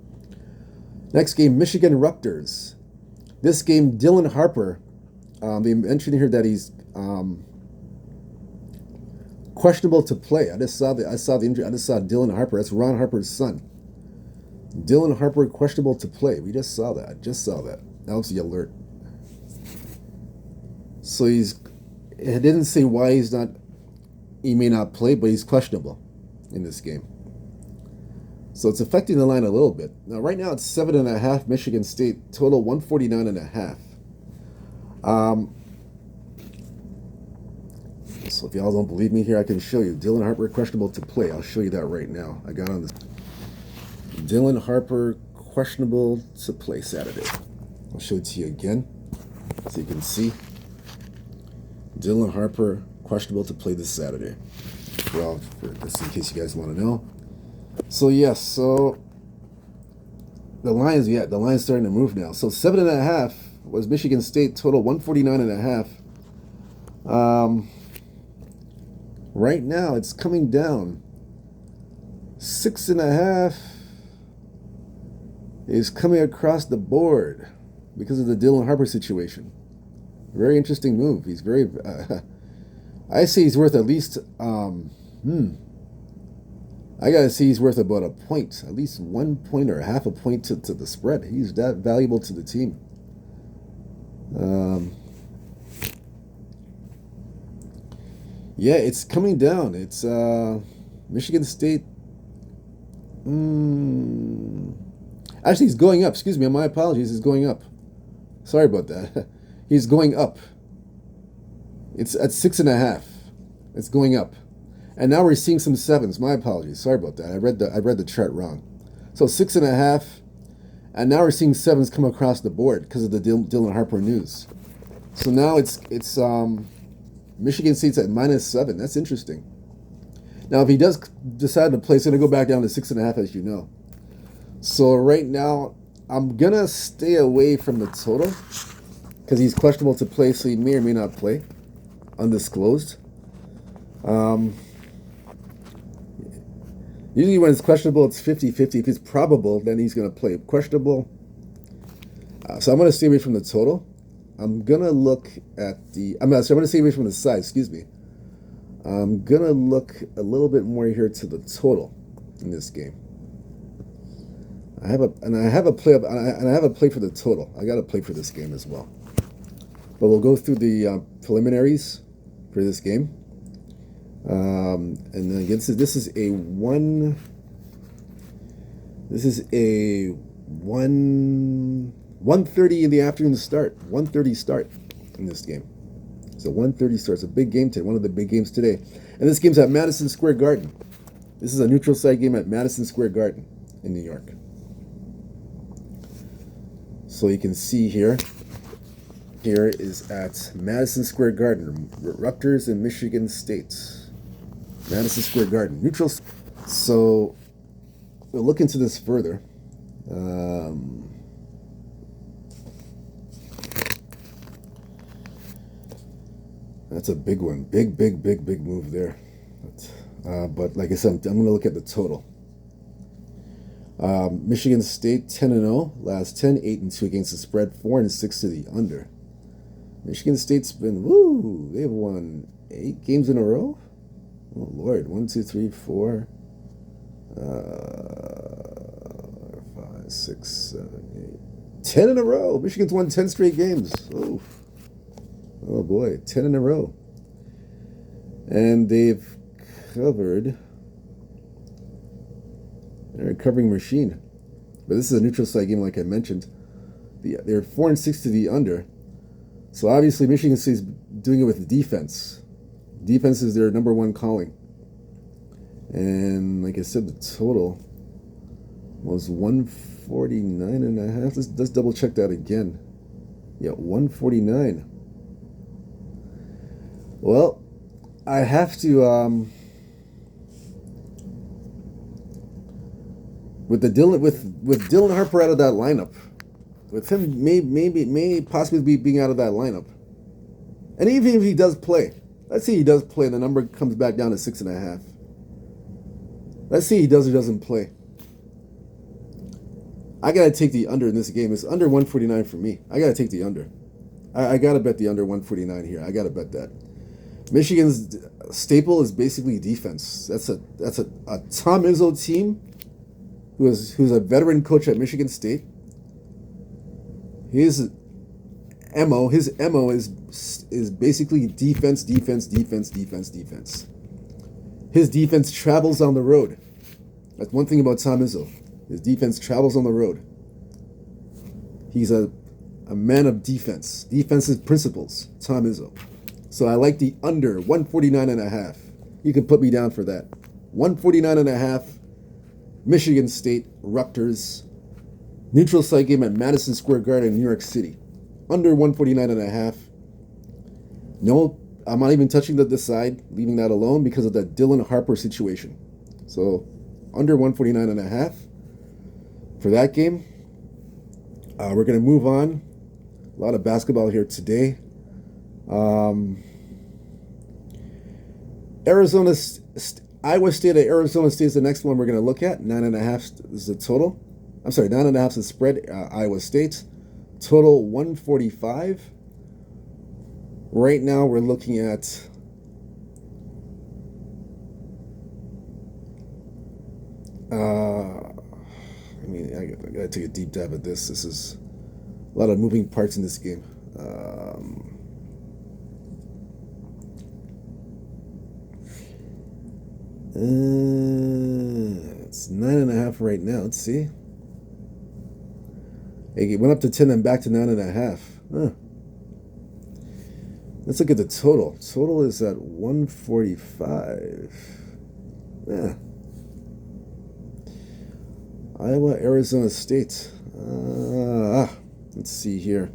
Next game, Michigan Rutgers. This game, Dylan Harper. They mentioned here that he's questionable to play. I saw the injury. I just saw Dylan Harper. That's Ron Harper's son. Dylan Harper questionable to play. We just saw that. I just saw that. That was the alert. So it didn't say why he may not play, but he's questionable in this game. So it's affecting the line a little bit. Now, right now it's 7.5 Michigan State, total 149.5. So if y'all don't believe me here, I can show you. Dylan Harper questionable to play. I'll show you that right now. I got on this. Dylan Harper questionable to play Saturday. I'll show it to you again so you can see. Dylan Harper questionable to play this Saturday. Well, just in case you guys want to know. So yes, so the line's starting to move now. So 7.5 was Michigan State, total 149.5. Right now it's coming down. 6.5 is coming across the board because of the Dylan Harper situation. Very interesting move. He's very. I say he's worth at least. I gotta see he's worth about a point, at least 1 point or half a point to the spread. He's that valuable to the team. Yeah, it's coming down. It's Michigan State. Actually, he's going up. Excuse me, my apologies. He's going up. Sorry about that. He's going up. It's at 6.5. It's going up. And now we're seeing some 7s. My apologies. Sorry about that. I read the chart wrong. So 6.5, and now we're seeing 7s come across the board because of the Dylan Harper news. So now it's Michigan State's at -7. That's interesting. Now if he does decide to play, it's going to go back down to 6.5, as you know. So right now I'm gonna stay away from the total because he's questionable to play, so he may or may not play. Undisclosed. Usually when it's questionable, it's 50-50. If it's probable, then he's going to play. Questionable. So I'm going to stay away from the total. I'm going to look at the... I'm going to stay away from the size, excuse me. I'm going to look a little bit more here to the total in this game. I have a play for the total. I got a play for this game as well. But we'll go through the preliminaries for this game. And then again, this is a 1:30 in the afternoon start. 1:30 start in this game. It's a 1:30 start. It's a big game today. One of the big games today. And this game's at Madison Square Garden. This is a neutral site game at Madison Square Garden in New York. So you can see here. Here is at Madison Square Garden, Rutgers and Michigan State. Madison Square Garden, neutral. So we'll look into this further. That's a big one. Big move there. But like I said, I'm going to look at the total. Michigan State 10-0, last 10, 8-2 against the spread, 4-6 to the under. Michigan State's been, they've won 8 games in a row. Oh Lord, 1, 2, 3, 4. 5, 6, 7, 8, 10 in a row. Michigan's won 10 straight games. Oh, oh boy, 10 in a row. And they've covered. They're a covering machine. But this is a neutral site game, like I mentioned. They're 4-6 to the under. So obviously Michigan State's doing it with the defense. Defense is their number one calling. And like I said, the total was 149.5. Let's double check that again. Yeah, 149. Well, I have to with Dylan Harper out of that lineup, with him may possibly being out of that lineup, and even if he does play, let's say he does play, and the number comes back down to 6.5. Let's see he does or doesn't play. I gotta take the under in this game. It's under 149 for me. I gotta take the under. I gotta bet the under 149 here. I gotta bet that. Michigan's staple is basically defense. That's a Tom Izzo team who's a veteran coach at Michigan State. His MO is basically defense. His defense travels on the road. That's one thing about Tom Izzo. His defense travels on the road. He's a man of defense. Defensive principles, Tom Izzo. So I like the under 149.5. You can put me down for that. 149.5. Michigan State, Rutgers. Neutral site game at Madison Square Garden in New York City. Under 149.5. No, I'm not even touching the side, leaving that alone because of the Dylan Harper situation. So under 149.5 for that game. We're going to move on. A lot of basketball here today. Iowa State at Arizona State is the next one we're going to look at. 9.5 is the total. I'm sorry, 9.5 is the spread. Iowa State. Total 145. Right now we're looking at I gotta take a deep dive at this. This is a lot of moving parts in this game. It's 9.5 right now. Let's see. It went up to 10 and back to 9.5. Huh. Let's look at the total. Total is at 145. Yeah. Iowa, Arizona State. Let's see here.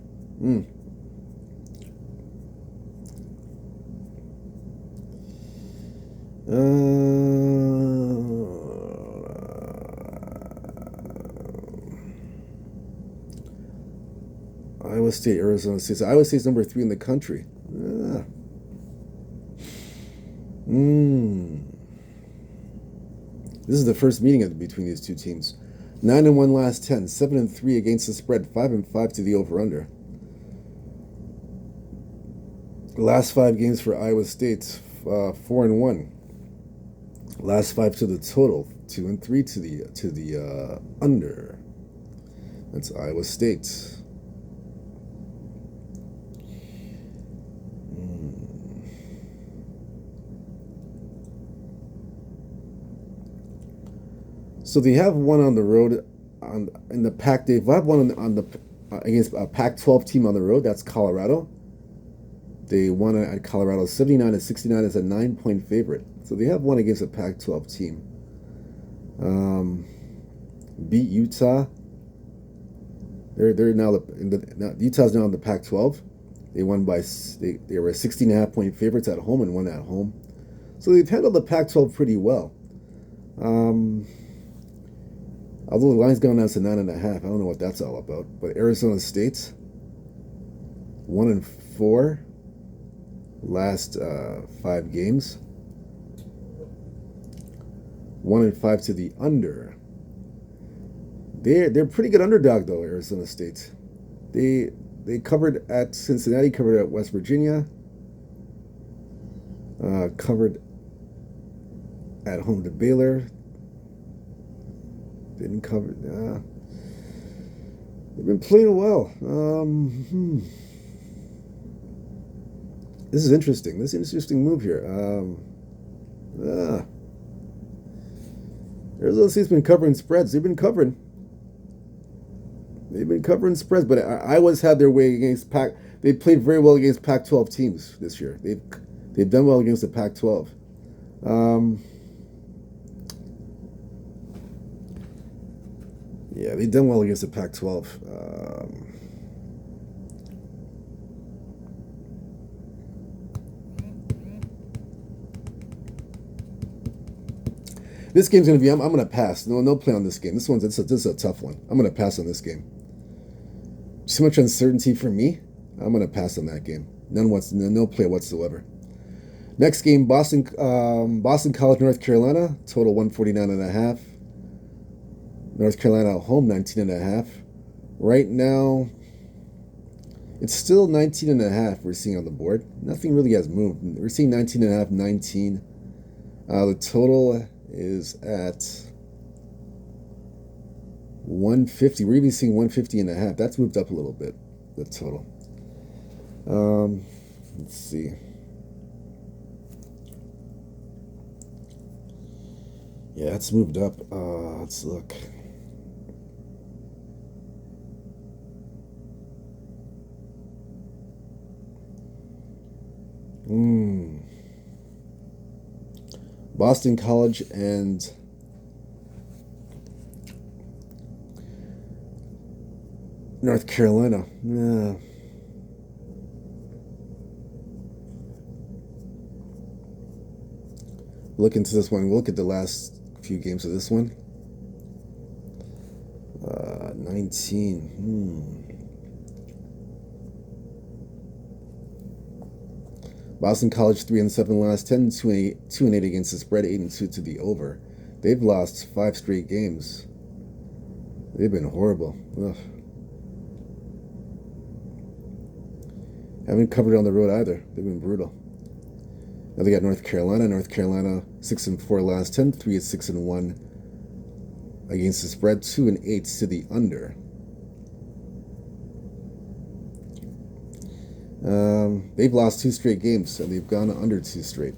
Iowa State, Arizona State. So Iowa State's number 3 in the country. This is the first meeting between these two teams. 9-1 last 10, 7-3 against the spread, 5-5 to the over/under. Last 5 games for Iowa State, 4-1. Last 5 to the total, 2-3 to the under. That's Iowa State. So they have one on the road in the Pac. They have one against a Pac-12 team on the road. That's Colorado. They won at Colorado 79-69 as a 9-point favorite. So they have one against a Pac-12 team. Beat Utah. They're now Utah's now in the Pac-12. They won by they were 16.5-point favorites at home and won at home. So they've handled the Pac-12 pretty well. Although the line's going down to 9.5, I don't know what that's all about. But Arizona State, 1-4 last 5 games. 1-5 to the under. They're pretty good underdog though, Arizona State. They covered at Cincinnati, covered at West Virginia, covered at home to Baylor. Didn't cover. They've been playing well. This is interesting. This is an interesting move here. Arizona State's been covering spreads. They've been covering spreads, but Iowa's had their way against Pac. They played very well against Pac-12 teams this year. They've done well against the Pac-12. Yeah, they've done well against the Pac-12. This game's gonna be. I'm gonna pass. No play on this game. This is a tough one. I'm gonna pass on this game. Too much uncertainty for me. I'm gonna pass on that game. No play whatsoever. Next game, Boston College, North Carolina. Total 149.5. North Carolina at home, 19.5. Right now, it's still 19.5 we're seeing on the board. Nothing really has moved. We're seeing 19.5, 19. The total is at 150. We're even seeing 150.5. That's moved up a little bit, the total. Let's see. Yeah, it's moved up. Let's look. Boston College and North Carolina. Look into this one. We'll look at the last few games of this one. 19. Boston College 3-7 last 10, 2-8 against the spread, 8-2 to the over. They've lost 5 straight games. They've been horrible. Ugh. Haven't covered on the road either. They've been brutal. Now they got North Carolina. North Carolina 6-4 last 10, 3-6-1 against the spread, 2-8 to the under. They've lost 2 straight games, and they've gone under 2 straight.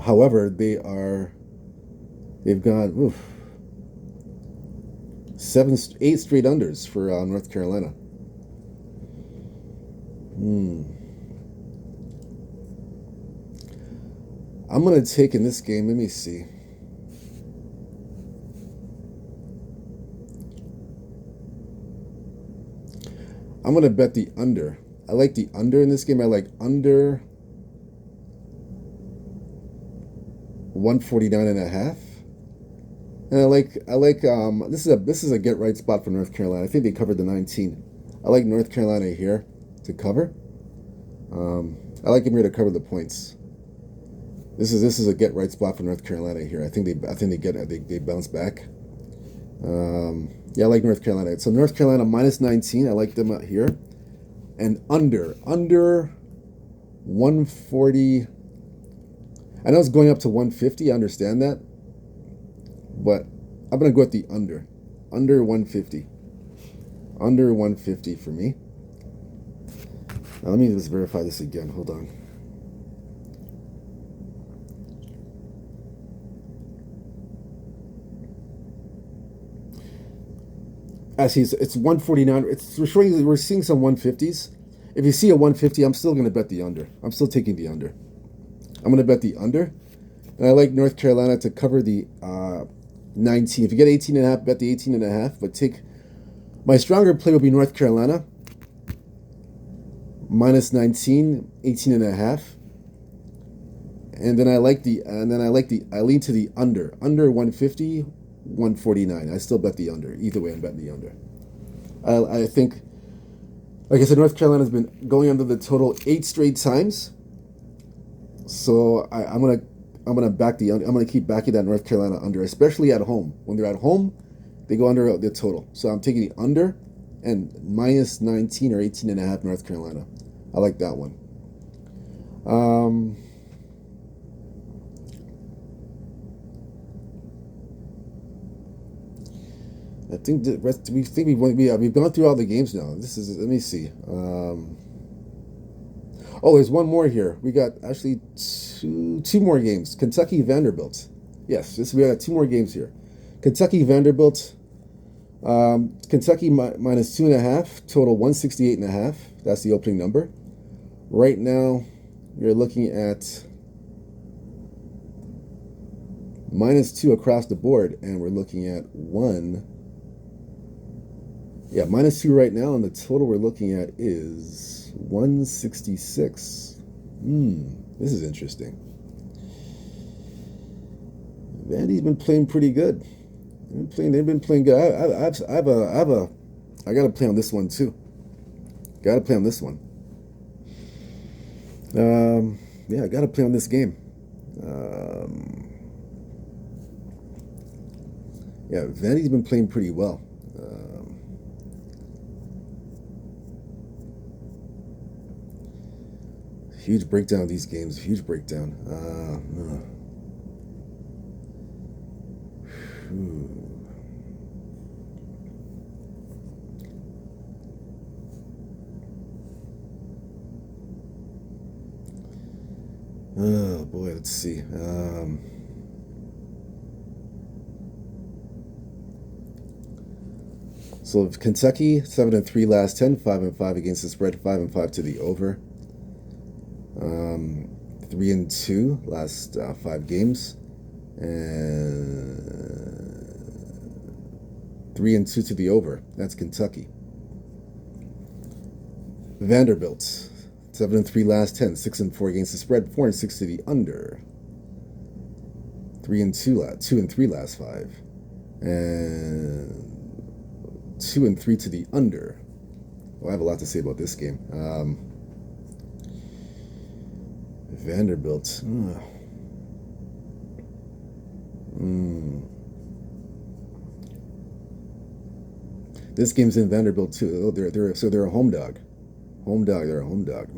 However, they've gone 8 straight unders for North Carolina. I'm gonna take in this game. Let me see. I'm going to bet the under. I like the under in this game. I like under 149.5. And I like this is a get right spot for North Carolina. I think they covered the 19. I like North Carolina here to cover. I like them here to cover the points. This is a get right spot for North Carolina here. I think they bounce back. Yeah, I like North Carolina. So North Carolina minus 19. I like them out here. And under 140. I know it's going up to 150. I understand that. But I'm going to go with the under. Under 150. Under 150 for me. Now, let me just verify this again. Hold on. Actually, it's 149. We're seeing some 150s. If you see a 150, I'm still going to bet the under. I'm still taking the under. I'm going to bet the under. And I like North Carolina to cover the 19. If you get 18.5, bet the 18.5. But my stronger play will be North Carolina. Minus 19, 18.5. And then I lean to the under. Under 150. 149. I still bet the under. Either way, I'm betting the under. I think, like I said, North Carolina's been going under the total 8 straight times. So I'm gonna back the under. I'm gonna keep backing that North Carolina under, especially at home. When they're at home, they go under the total. So I'm taking the under and minus 19 or 18.5 North Carolina. I like that one. I think the rest, we've gone through all the games now. This is, let me see. Oh, there's one more here. We got actually two more games. Kentucky Vanderbilt. Yes, we got two more games here. Kentucky Vanderbilt. Kentucky minus 2.5. Total 168.5. That's the opening number. Right now, you're looking at -2 across the board, and we're looking at one. Yeah, -2 right now, and the total we're looking at is 166. This is interesting. Vandy's been playing pretty good. They've been playing good. I gotta play on this one too. Gotta play on this one. Yeah, I gotta play on this game. Yeah, Vandy's been playing pretty well. Huge breakdown of these games. Huge breakdown. Oh boy, let's see. So Kentucky 7-3 last 10, 5-5 against the spread, 5-5 to the over. 3-2 last 5 games, and 3-2 to the over. That's Kentucky. Vanderbilt 7-3 last 10, 6-4 against the spread, 4-6 to the under. 2-3 last 5, and 2-3 to the under. Well, I have a lot to say about this game. Vanderbilt. This game's in Vanderbilt too. Oh, they're a home dog. They're a home dog.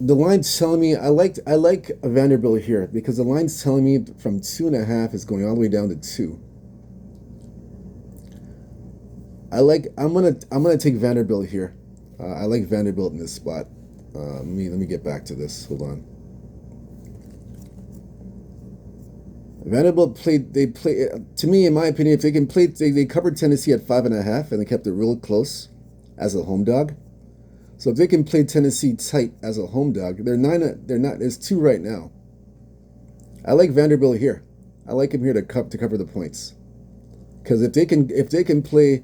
The line's telling me I like Vanderbilt here because the line's telling me from 2.5 is going all the way down to 2. I'm gonna take Vanderbilt here. I like Vanderbilt in this spot. Let me get back to this. Hold on. Vanderbilt to me, in my opinion, if they can play, they covered Tennessee at 5.5 and they kept it real close as a home dog. So if they can play Tennessee tight as a home dog, they're not. There's 2 right now. I like Vanderbilt here. I like him here to cover the points, because if they can play.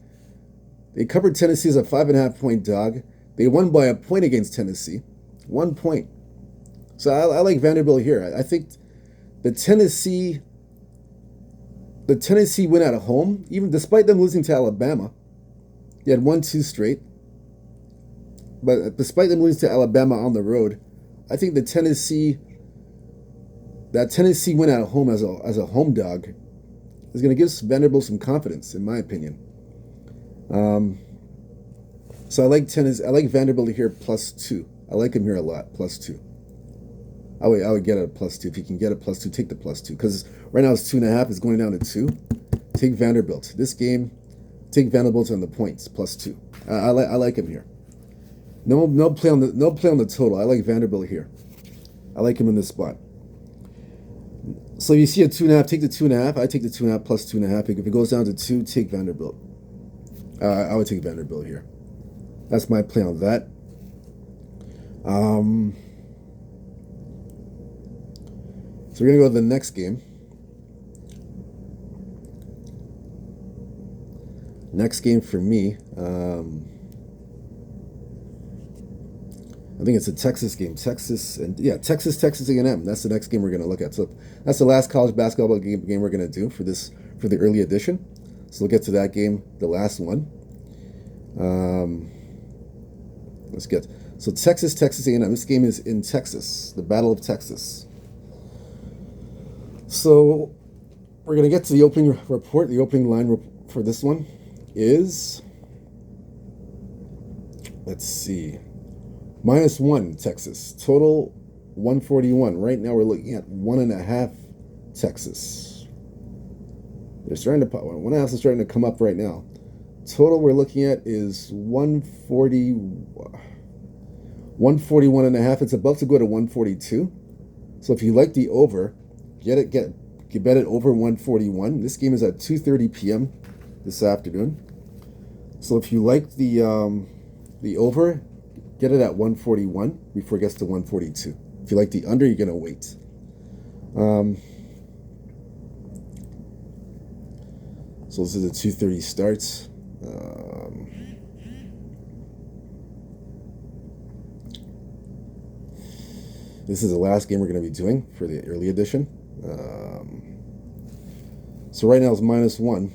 They covered Tennessee as a 5.5 point dog. They won by a point against Tennessee, 1 point. So I like Vanderbilt here. I think the Tennessee win at home, even despite them losing to Alabama, they had 1-2 straight. But despite them losing to Alabama on the road, I think that Tennessee win at home as a home dog is going to give Vanderbilt some confidence, in my opinion. So I like Vanderbilt here +2. I like him here a lot, +2. I would get a +2. If you can get a +2, take the +2. Because right now it's 2.5, it's going down to 2. Take Vanderbilt. This game, take Vanderbilt on the points, +2. I like him here. No play on the total. I like Vanderbilt here. I like him in this spot. So you see a 2.5, take the 2.5. I take the 2.5 +2.5. If it goes down to 2, take Vanderbilt. I would take Vanderbilt here. That's my play on that. So we're going to go to the next game. Next game for me, I think it's a Texas game. Texas A&M. That's the next game we're going to look at. So that's the last college basketball game we're going to do for the early edition. So we'll get to that game, the last one. Let's get Texas A&M. This game is in Texas, the Battle of Texas. So we're gonna get to the opening report. The opening line for this one is, let's see, -1 Texas. Total 141. Right now we're looking at 1.5 Texas. They're starting to pop. 1.5 is starting to come up right now. Total we're looking at is 141.5. It's about to go to 142. So if you like the over, get bet it over 141. This game is at 2:30 p.m. this afternoon. So if you like the over, get it at 141 before it gets to 142. If you like the under, you're gonna wait. So this is a 2:30 starts. This is the last game we're going to be doing for the early edition. So right now it's -1.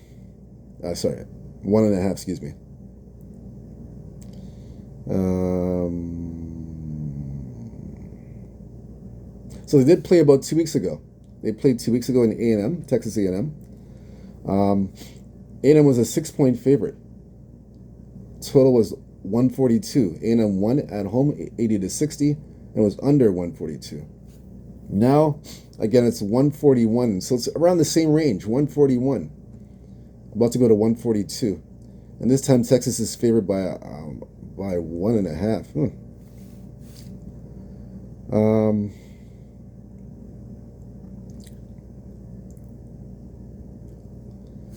Sorry, 1.5. Excuse me. So they did play about 2 weeks ago. They played 2 weeks ago in A&M, Texas A&M. A&M was a 6-point favorite. Total was 142. A&M won at home 80-60 and was under 142. Now, again, it's 141. So it's around the same range, 141. About to go to 142. And this time Texas is favored by 1.5.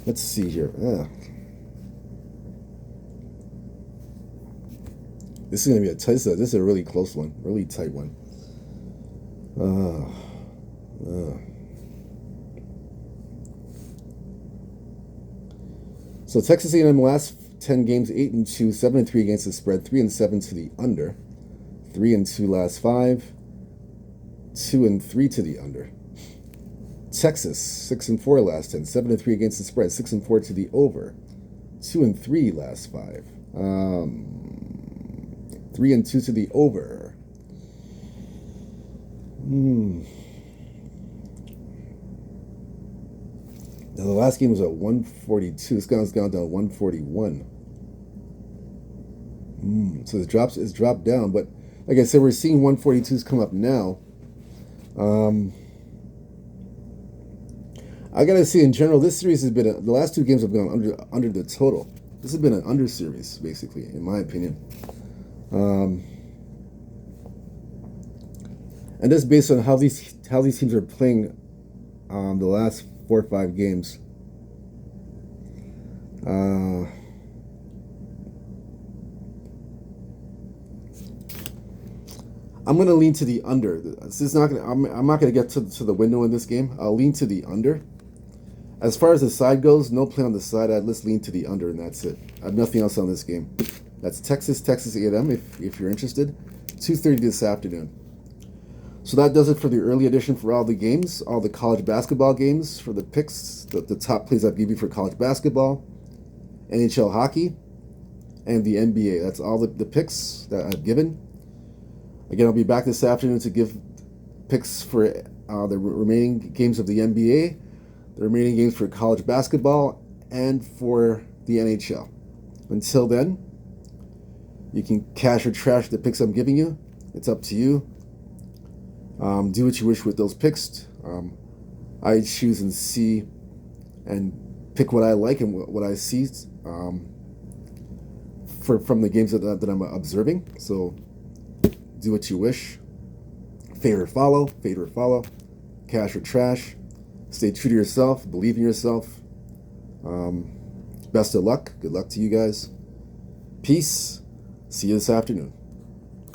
Let's see here. This is going to be a tight. This is a really close one, really tight one. So Texas A&M last 10 games 8-2, 7-3 against the spread, 3-7 to the under, 3-2 last 5, 2-3 to the under. Texas 6-4 last 10, 7-3 against the spread, 6-4 to the over, 2-3 last 5, 3-2 to the over. Now the last game was at 142. This guy's gone down to 141. So it's dropped down, but like I said, we're seeing 142s come up now. I gotta say, in general, this series has been the last 2 games have gone under the total. This has been an under series, basically, in my opinion. And that's based on how these teams are playing the last 4 or 5 games. I'm gonna lean to the under. This is not gonna. I'm not gonna get to the window in this game. I'll lean to the under. As far as the side goes, no play on the side. I'd just lean to the under, and that's it. I have nothing else on this game. That's Texas A&M. If you're interested, 2:30 this afternoon. So that does it for the early edition for all the games, all the college basketball games for the picks, the top plays I've given you for college basketball, NHL hockey, and the NBA. That's all the picks that I've given. Again, I'll be back this afternoon to give picks for the remaining games of the NBA, the remaining games for college basketball, and for the NHL. Until then, you can cash or trash the picks I'm giving you. It's up to you. Do what you wish with those picks. I choose and see and pick what I like and what I see from the games that I'm observing. So do what you wish. Fade or follow. Cash or trash. Stay true to yourself. Believe in yourself. Best of luck. Good luck to you guys. Peace. See you this afternoon.